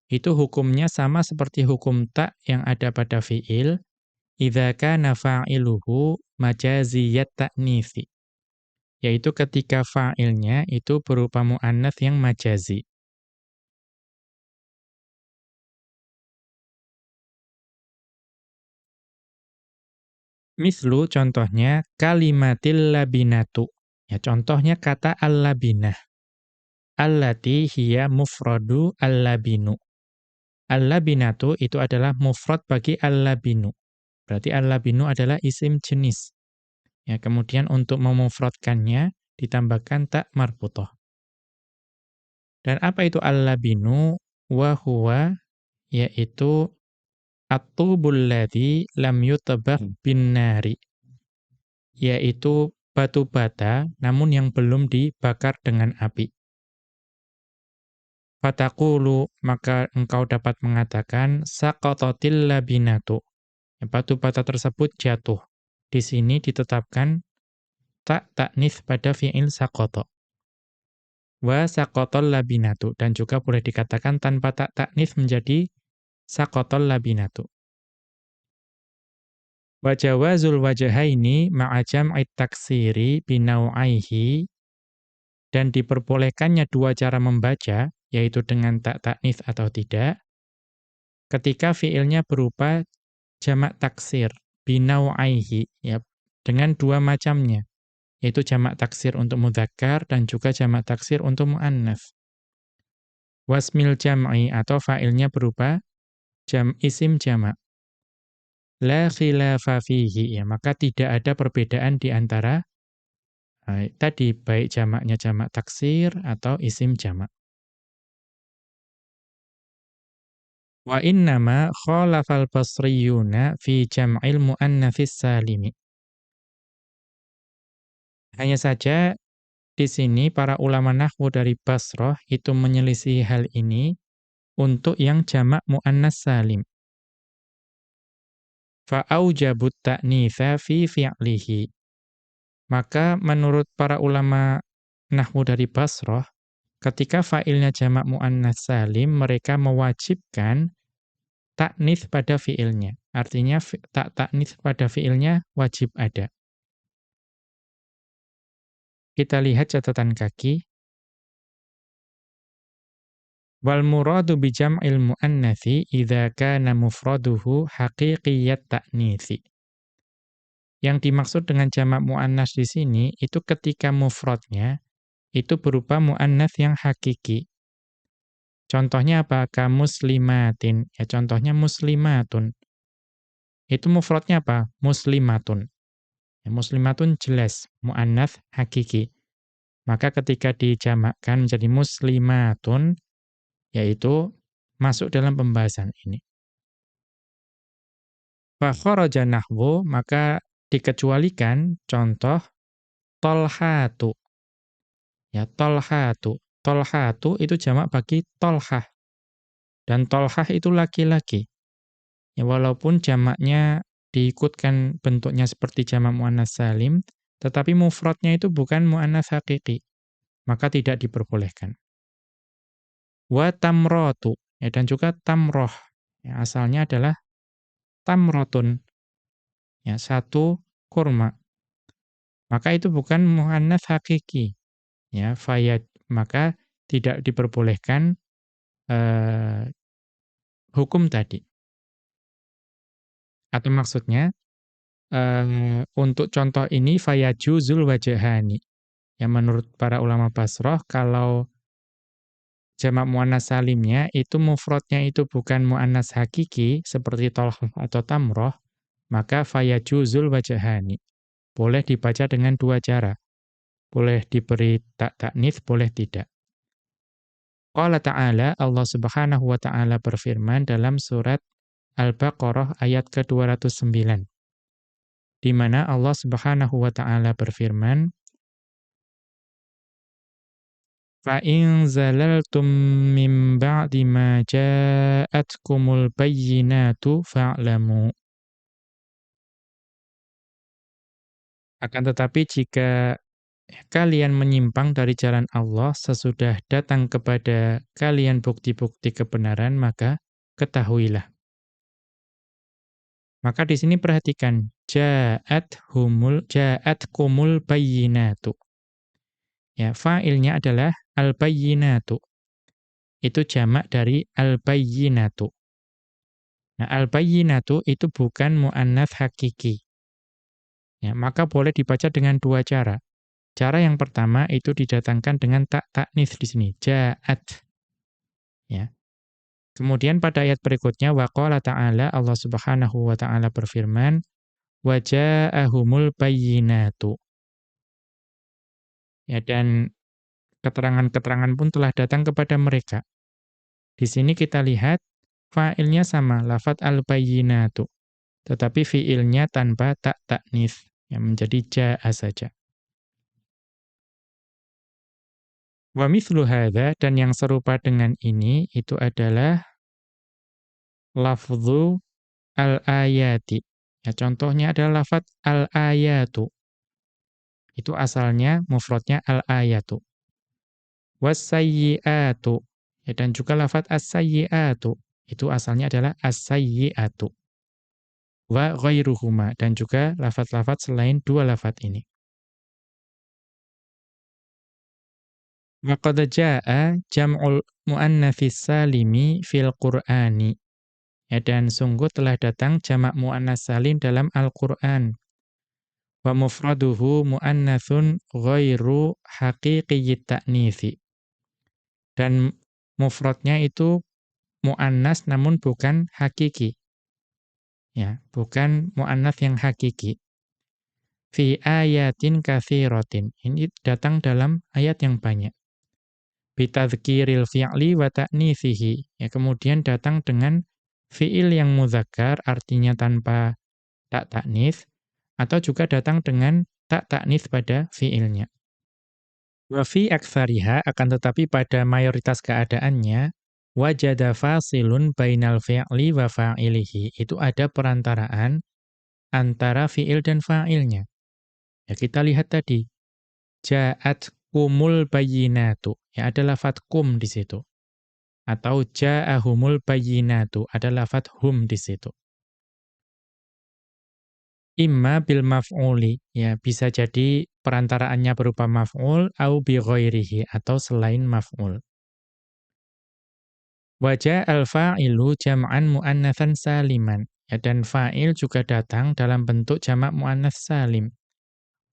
itu hukumnya sama seperti hukum ta yang ada pada fi'il, idza kana fa'iluhu majaziyat ta'nitsi. Yaitu ketika fa'ilnya itu berupa mu'annats yang majazi. Mislu contohnya kalimatil labinatu. Ya, contohnya kata al-labinah. Allati hiya mufradu al-labinu. Al-labinatu itu adalah mufrad bagi al-labinu. Berarti al-labinu adalah isim jenis. Ya, kemudian untuk memufradkannya ditambahkan tak marbutah. Dan apa itu al-labinu? Wa huwa, yaitu at-tubul ladzi lam yutabakh bin nari. Yaitu batu bata namun yang belum dibakar dengan api. Fataqulu, maka engkau dapat mengatakan saqatatil labinatu. Batu bata tersebut jatuh. Di sini ditetapkan tak taknis pada fi'il saqata. Wa saqatal labinatu, dan juga boleh dikatakan tanpa tak taknis menjadi saqatal labinatu. Wa jawazul wajhaini ma'a jam'it taksiri binau'aihi, dan diperbolehkannya dua cara membaca, yaitu dengan tak ta'nits atau tidak, ketika fiilnya berupa jamak taksir binau'aihi, ya, dengan dua macamnya, yaitu jamak taksir untuk mudzakkar dan juga jamak taksir untuk muannats. Wasmil jam'i, atau fa'ilnya berupa isim jamak. La khilafa fihi, ya, maka tidak ada perbedaan di antara tadi, baik jamaknya jamak taksir atau isim jamak. Wa innama khalafal basriyuna fi jam'il muannatsis salimi. Hanya saja di sini para ulama nahwu dari Basrah itu menyelisih hal ini untuk yang jamak muannats salim. Fa aujabut ta'nitsa fi fi'lihi. Maka menurut para ulama nahwu dari Basrah, ketika fa'ilnya jamak muannats salim, mereka mewajibkan ta'nits pada fi'ilnya. Artinya ta'nits pada fi'ilnya wajib ada. Kita lihat catatan kaki. Wal muradu bi jam'il muannatsi idza kana mufraduhu haqiqiyyat ta'nitsi. Yang dimaksud dengan jamak muannats di sini itu ketika mufradnya itu berupa muannats yang hakiki. Contohnya apa? Ka muslimatin. Ya, contohnya muslimatun. Itu mufradnya apa? Muslimatun. Ya, muslimatun jelas muannats hakiki. Maka ketika dijamakkan menjadi muslimatun, yaitu masuk dalam pembahasan ini. Fa kharaja nahwu, maka dikecualikan contoh tolhatu. Ya, tolhatu. Tolhatu itu jamak bagi tolhah. Dan tolhah itu laki-laki. Ya, walaupun jamaknya diikutkan bentuknya seperti jamak muannats salim, tetapi mufradnya itu bukan muannats hakiki, maka tidak diperbolehkan. Wa tamratu, ya, dan juga tamroh. Ya, asalnya adalah tamrotun. Ya, satu kurma. Maka itu bukan muannats hakiki. Ya, maka tidak diperbolehkan hukum tadi. Atau maksudnya untuk contoh ini fayajuzul wajhani. Ya, menurut para ulama Basrah, kalau jamak muannats salimnya itu mufradnya itu bukan muannats hakiki seperti tolhah atau tamroh, maka fayajuzul wajhani. Boleh dibaca dengan dua cara. Boleh diberi ta'nits, boleh tidak. Qala ta'ala, Allah Subhanahu wa ta'ala berfirman dalam surat Al-Baqarah ayat ke-209. Di mana Allah Subhanahu wa ta'ala berfirman, fa in zalaltum min ba'di ma ja'atkumul bayyinatu fa'lamu. Akan tetapi jika kalian menyimpang dari jalan Allah sesudah datang kepada kalian bukti-bukti kebenaran, maka ketahuilah. Maka di sini perhatikan, ja'atkumul bayyinatu. Ya, fa'ilnya adalah al-bayyinatu. Itu jamak dari al-bayyinatu. Nah, al-bayyinatu itu bukan muannats hakiki. Ya, maka boleh dibaca dengan dua cara. Cara yang pertama itu didatangkan dengan ta'nits di sini, ja'at. Ya. Kemudian pada ayat berikutnya waqala ta'ala, Allah Subhanahu wa ta'ala berfirman, wa ja'ahumul bayyinatu. Ya, dan keterangan-keterangan pun telah datang kepada mereka. Di sini kita lihat fa'ilnya sama, lafadz al-bayyinatu. Tetapi fi'ilnya tanpa ta'nits, yang menjadi ja'a saja. Wa mithlu hadza, dan yang serupa dengan ini itu adalah lafdhu al-ayati. Ya, contohnya adalah lafadz al-ayatu. Itu asalnya mufradnya al-ayatu. Was-sayyi'atu. Ya, dan juga lafadz as-sayyi'atu. Itu asalnya adalah as-sayyi'atu. wa ghairuhuma, dan juga lafadz-lafadz selain dua lafadz ini. Wa qad jaa'a jam'ul muannatsis salimi fil Qur'ani. Ya, dan sungguh telah datang jamak muannats salim dalam Al-Qur'an. Wa mufraduhu muannatsun ghairu haqiqiyyit ta'nitsi. Dan mufradnya itu muannas namun bukan hakiki. Ya, bukan muannats yang hakiki. Fi ayatin katsiratin. Ini datang dalam ayat yang banyak. Bitadhkiril fi'li wa ta'nitsihi. Ya, kemudian datang dengan fi'il yang muzakkar, artinya tanpa tak ta'nits, atau juga datang dengan tak ta'nits pada fi'ilnya. Wa fi aktsariha, akan tetapi pada mayoritas keadaannya, wajada fasilun bainal fi'li wa fa'ilihi. Itu ada perantaraan antara fi'il dan fa'ilnya. Ya, kita lihat tadi, ja'at kumul bayyinatu. Ya, ada lafadz kum di situ. Atau ja'ahumul bayyinatu, ada lafadz hum di situ. Imma bil maf'uli, ya bisa jadi perantaraannya berupa maf'ul au bi ghairihi, atau selain maf'ul. Wa ja'al fa'ilu jam'an muannatsan saliman. Ya, dan fa'il juga datang dalam bentuk jamak muannats salim.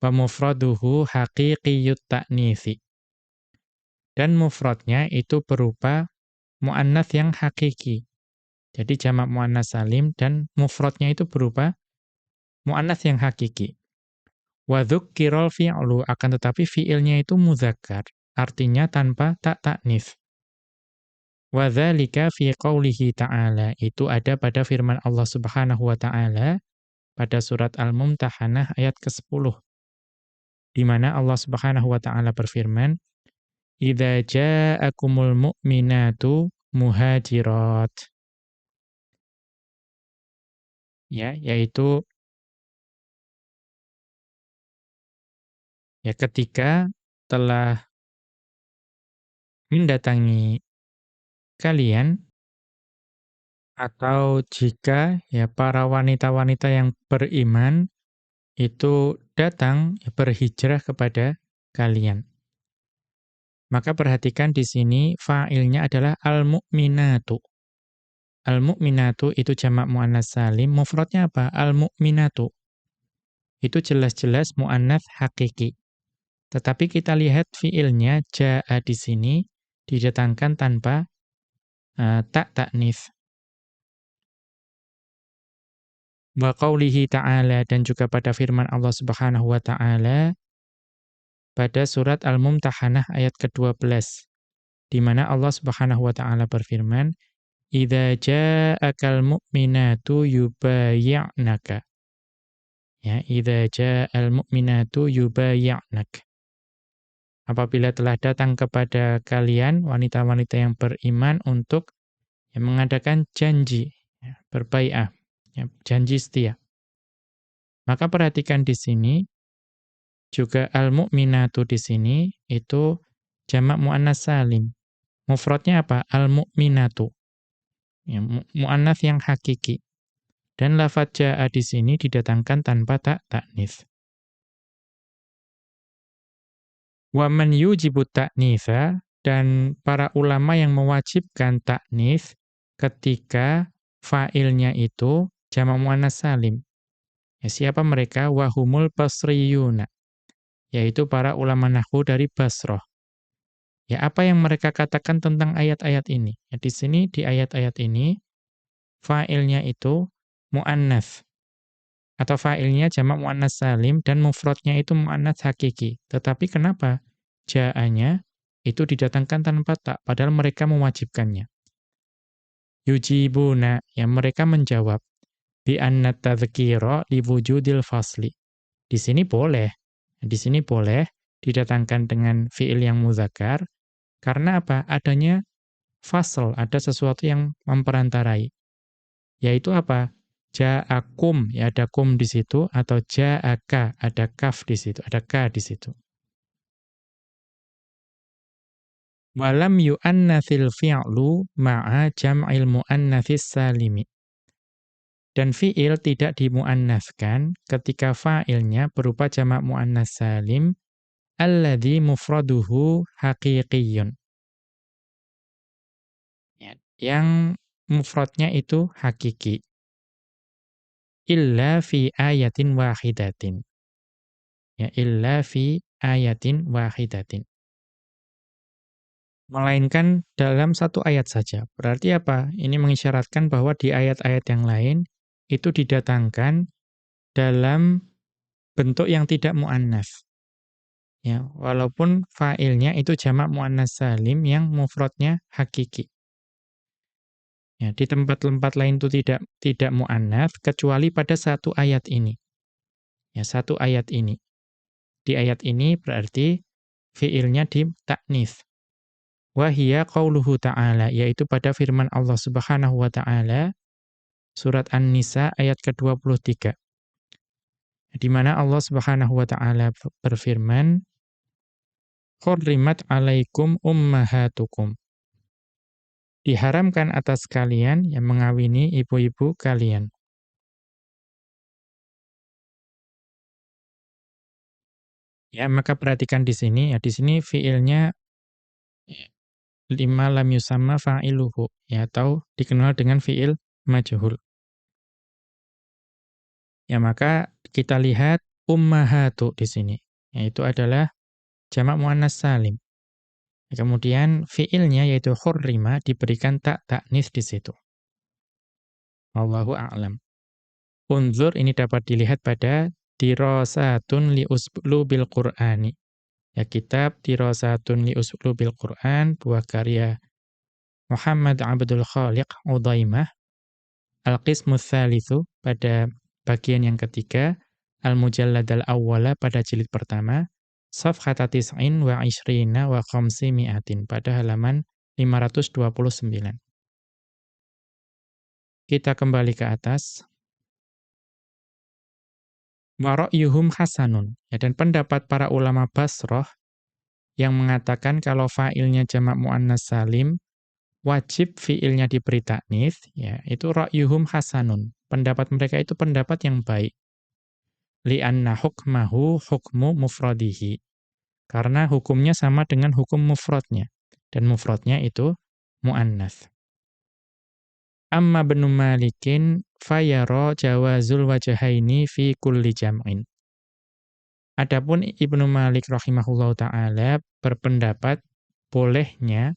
Wa mufraduhu haqiqiyyut ta'nitsi. Dan mufradnya itu berupa muannats yang hakiki. Jadi jamak muannats salim dan mufradnya itu berupa muannats yang hakiki. Wa dzukkiral fi'lu, akan tetapi fi'ilnya itu muzakkar, artinya tanpa tak ta'nits. Wa dzalika fi qoulihi ta'ala, itu ada pada firman Allah Subhanahu wa taala pada surat Al-Mumtahanah ayat ke-10. Di mana Allah Subhanahu wa taala berfirman, "Idza ja'akumul mu'minatu muhajirat." Ya, yaitu ya ketika telah mendatangi kalian, atau jika ya para wanita-wanita yang beriman itu datang berhijrah kepada kalian. Maka perhatikan di sini fa'ilnya adalah al-mu'minatu. Al-mu'minatu itu jamak muannats salim, mufradnya apa? Al-mu'minatu. Itu jelas-jelas muannats hakiki. Tetapi kita lihat fi'ilnya ja'a di sini didatangkan tanpa tak ta'nits. Wa qaulihi ta'ala, dan juga pada firman Allah Subhanahu wa taala pada surat Al-Mumtahanah ayat ke-12, di mana Allah Subhanahu wa taala berfirman, "Idza ja'akal mu'minatu yubayyi'naka." Ya, idza ja'al mu'minatu yubayyi'nak. Apabila telah datang kepada kalian wanita-wanita yang beriman untuk mengadakan janji, ya, berbai'ah, ya, janji setia. Maka perhatikan di sini juga al-mu'minatu di sini itu jamak muannats salim. Mufradnya apa? Al-mu'minatu. Ya, muannats yang hakiki. Dan lafadz ja'a di sini didatangkan tanpa tak ta'nits. Wa man yujibu ta'nitsa, dan para ulama yang mewajibkan ta'nits ketika fa'ilnya itu jamak muannats salim. Ya, siapa mereka? Wahumul basriyuna, yaitu para ulama nahwu dari Basrah. Ya, apa yang mereka katakan tentang ayat-ayat ini? Ya, di sini di ayat-ayat ini fa'ilnya itu muannats, atau fa'ilnya jamak muannats salim dan mufradnya itu muannats hakiki. Tetapi kenapa ja'anya itu didatangkan tanpa tak, padahal mereka mewajibkannya? Yujibuna, ya mereka menjawab, bi anna tadhkira li wujudil fasli. Di sini boleh. Di sini boleh didatangkan dengan fi'il yang muzakkar karena apa? Adanya fasl, ada sesuatu yang memperantarai. Yaitu apa? Ja'akum, ya ada kum di situ, atau ja'aka, ada kaf di situ, ada ka di situ. Walam yu'annatsil fi'lu ma'a jam'il mu'annatsis salimi. Dan fi'il tidak dimuannaskan ketika fa'ilnya berupa jamak muannas salim alladzi mufraduhu haqiqiyyun. Ya, yang mufradnya itu hakiki. Illa fi ayatin wahidatin. Ya, illa fi ayatin wahidatin. Melainkan dalam satu ayat saja. Berarti apa? Ini mengisyaratkan bahwa di ayat-ayat yang lain itu didatangkan dalam bentuk yang tidak muannats. Ya, walaupun fa'ilnya itu jamak muannats salim yang mufradnya hakiki. Ya, di tempat-tempat lain itu tidak muannats kecuali pada satu ayat ini. Ya, satu ayat ini. Di ayat ini berarti fi'ilnya di ta'nits. Wa hiya qauluhu ta'ala, yaitu pada firman Allah Subhanahu wa taala surat An-Nisa ayat ke-23. Di mana Allah Subhanahu wa taala berfirman, "Hurrimat 'alaikum ummahatukum." Diharamkan atas kalian yang mengawini ibu-ibu kalian. Ya, maka perhatikan di sini ya, di sini fiilnya lima lam yusamma fa'iluhu ya, atau dikenal dengan fiil majhul. Ya, maka kita lihat ummahatu di sini. Yaitu adalah jamak muannas salim. Kemudian fiilnya yaitu hurrima diberikan ta'nis di situ. Wallahu a'lam. Unzur ini dapat dilihat pada dirasatun li uslubil Qur'ani. Ya, kitab Dirasatun li uslubil Qur'an, buah karya Muhammad Abdul Khaliq Udaimah, Al-Qismus Tsalitsu pada bagian yang ketiga, Al-Mujallad al-Awwala pada jilid pertama, Safhata tis'in wa ishrina wa khamsi mi'atin pada halaman 529. Kita kembali ke atas. Wa ra'yuhum hasanun. Ya, dan pendapat para ulama Basrah yang mengatakan kalau fa'ilnya jamak muannas salim, wajib fi'ilnya diberi ta'nits, ya, itu ra'yuhum hasanun. Pendapat mereka itu pendapat yang baik. Li'anna hukmahu hukmu mufradihi. Karena hukumnya sama dengan hukum mufradnya. Dan mufradnya itu muannas. Amma Ibnu Malikin fayara jawazul wajahaini fi kulli jam'in. Adapun Ibnu Malik rahimahullahu ta'ala berpendapat bolehnya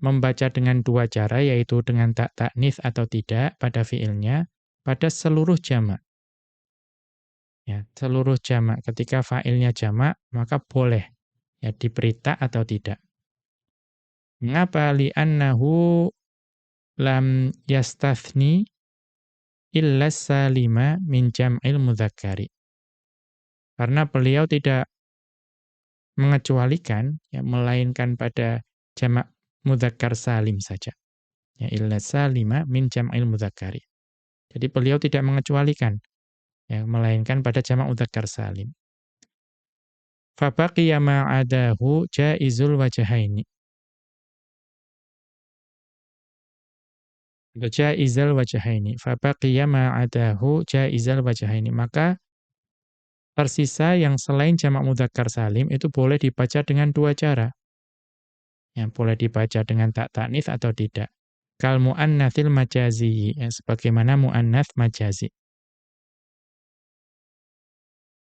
membaca dengan dua cara, yaitu dengan ta'nis atau tidak pada fiilnya, pada seluruh jamak. Ya, seluruh jamak. Ketika fa'ilnya jamak, maka boleh ya diberi ta atau tidak. Mengapa? Li'annahu lam yastathni illa salima min jam'il mudzakkari. Karena beliau tidak mengecualikan, ya, melainkan pada jamak mudzakkar salim saja. Ya, illa salima min jam'il mudzakkari. Jadi beliau tidak mengecualikan, ya, melainkan pada jamak mudzakkar salim. Fa baqiya ma'adahu jaizul wajhaini. Jaizal wajhaini. Fa baqiya ma'adahu jaizal wajhaini. Maka tersisa yang selain jamak mudzakkar salim itu boleh dibaca dengan dua cara. Yang boleh dibaca dengan ta'nis atau tidak. Kal muannatsil majazi, ya, sebagaimana muannats majazi.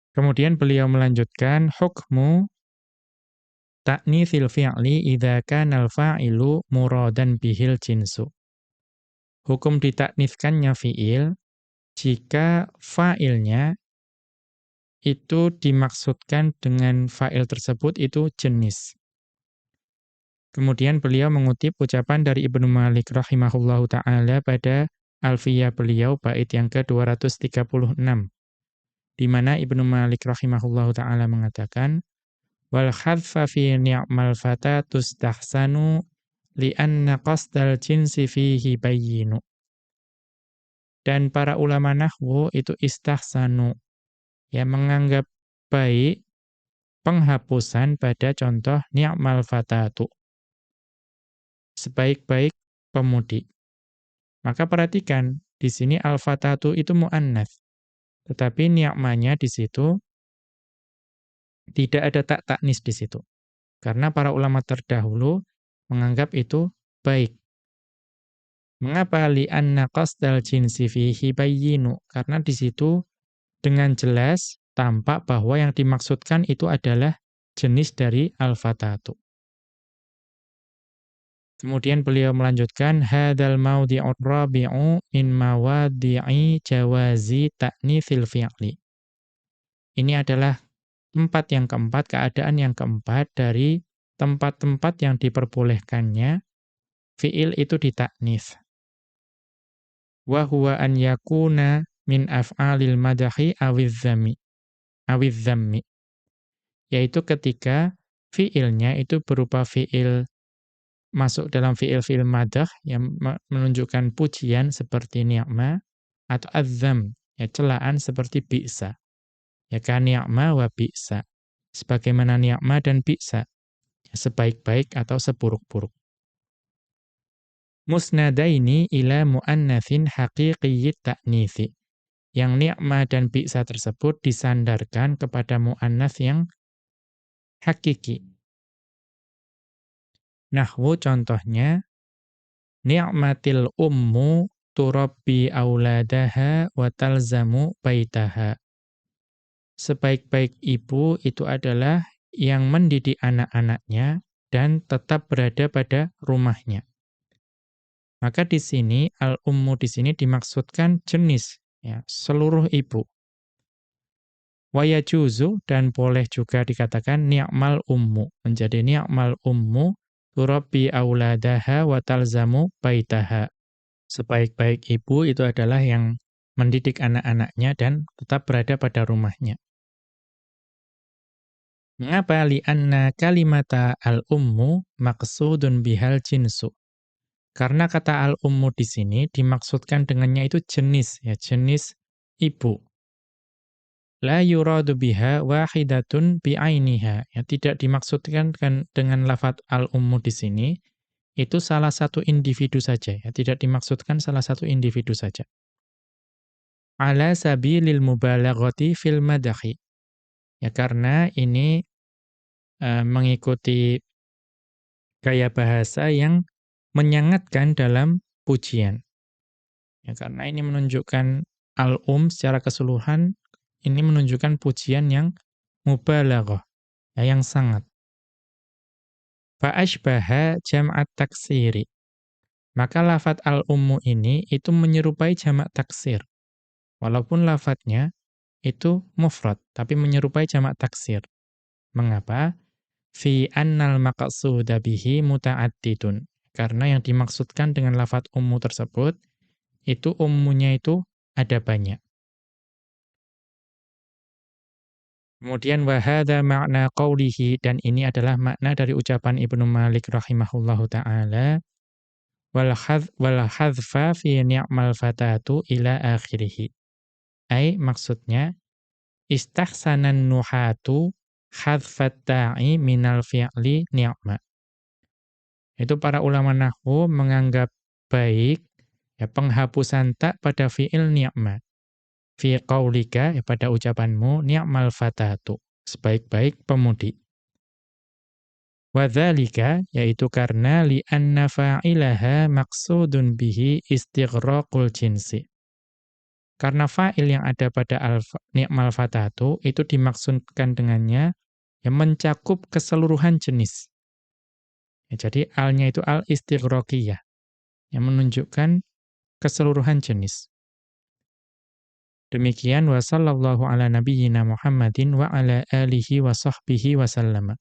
Kemudian beliau melanjutkan hukmu ta'nitsil fi'li idza kana al-fa'ilu muradan bihil jinsu. Hukum ditakniskannya fi'il jika fa'ilnya itu dimaksudkan dengan fa'il tersebut itu jenis. Kemudian beliau mengutip ucapan dari Ibnu Malik rahimahullahu ta'ala pada Alfiyah beliau bait yang ke-236. Di mana Ibnu Malik rahimahullahu ta'ala mengatakan, wal khadfa fi ni'mal fata tustahsanu li'anna qasdal jinsi fihi bayyinu. Dan para ulama nahwu itu istahsanu, ya, menganggap baik penghapusan pada contoh ni'mal fatatu, sebaik-baik pemudi. Maka perhatikan, di sini al-fatatu itu muannats. Tetapi ni'manya di situ tidak ada tak taknis di situ. Karena para ulama terdahulu menganggap itu baik. Mengapa li'anna qasdal jinsi fihi bayyinu? Karena di situ dengan jelas tampak bahwa yang dimaksudkan itu adalah jenis dari al-fatatu. Kemudian beliau melanjutkan hadzal mawdi'ur rabi'u min mawadhi'i jawazi ta'nitsil fi'li. Ini adalah tempat yang keempat, keadaan yang keempat dari tempat-tempat yang diperbolehkannya fi'il itu ditaknis. Wa huwa an yakuna min af'alil madahi awidh-dhammi. Yaitu ketika fi'ilnya itu berupa fi'il masuk dalam fi'il-fi'il madah yang menunjukkan pujian seperti ni'ma atau adzam, ya celaan seperti bi'sa. Ya kan ni'ma wa bi'sa. Sebagaimana ni'ma dan bi'sa. Ya, sebaik-baik atau seburuk-buruk. Musnadaini ila muannatsin haqiqiyyit ta'nithi. Yang ni'ma dan bi'sa tersebut disandarkan kepada muannats yang hakiki. Nahwu contohnya, ni'matil ummu turabbi auladaha wa talzamu baitaha. Sebaik-baik ibu itu adalah yang mendidik anak-anaknya dan tetap berada pada rumahnya. Maka di sini al-ummu di sini dimaksudkan jenis, ya, seluruh ibu. Wa yajuzu dan boleh juga dikatakan ni'mal ummu, menjadi ni'mal ummu turabbi auladaha wa talzamu baitaha. Sebaik-baik ibu itu adalah yang mendidik anak-anaknya dan tetap berada pada rumahnya. Mengapa? Li'anna kalimata al-ummu maqsudun bihal jinsu. Karena kata al-ummu di sini dimaksudkan dengannya itu jenis, ya, jenis ibu. La yuradu biha wahidatun bi'ainiha. Ya, tidak dimaksudkan dengan lafadz al-ummu di sini itu salah satu individu saja, ya, tidak dimaksudkan salah satu individu saja. Ala sabilil mubalaghati fil madahi. Ya, karena ini mengikuti gaya bahasa yang menyangatkan dalam pujian. Ya, karena ini menunjukkan secara keseluruhan, ini menunjukkan pujian yang mubalaghah, ya, yang sangat. Fa'ashbaha jam'at taksiri. Maka lafadz al-ummu ini itu menyerupai jamak taksir. Walaupun lafadznya itu mufrad, tapi menyerupai jamak taksir. Mengapa? Fi annal maqsuda bihi muta'addidun. Karena yang dimaksudkan dengan lafadz ummu tersebut, itu ummunya itu ada banyak. Kemudian wa hadza ma'na qawlihi, dan ini adalah makna dari ucapan Ibnu Malik rahimahullahu ta'ala, wal hadzfa fi ni'mal fatatu ila akhirih. Maksudnya istahsanan nuhatu hadzfat ta'i minal fi'li ni'ma. Itu para ulama nahwu menganggap baik, ya, penghapusan tak pada fi'il ni'ma. Fi qaulika, ya, pada ucapanmu, ni'mal fatatu, sebaik-baik pemudi. Wadzalika, yaitu karena li'anna fa'ilaha maqsudun bihi istighraqul jinsi. Karena fa'il yang ada pada ni'mal fatatu itu dimaksudkan dengannya yang mencakup keseluruhan jenis. Ya, jadi al-nya itu al-istighraqiyah, yang menunjukkan keseluruhan jenis. Demikian wa sallallahu ala nabiyyina Muhammadin wa ala alihi wa sahbihi wa sallama.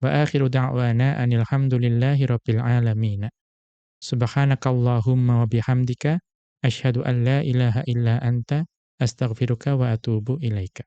Wa akhiru da'wana anil hamdulillahi rabbil alamin. Subhanakallahumma wa bihamdika asyhadu an la ilaha illa anta astaghfiruka wa atubu ilaika.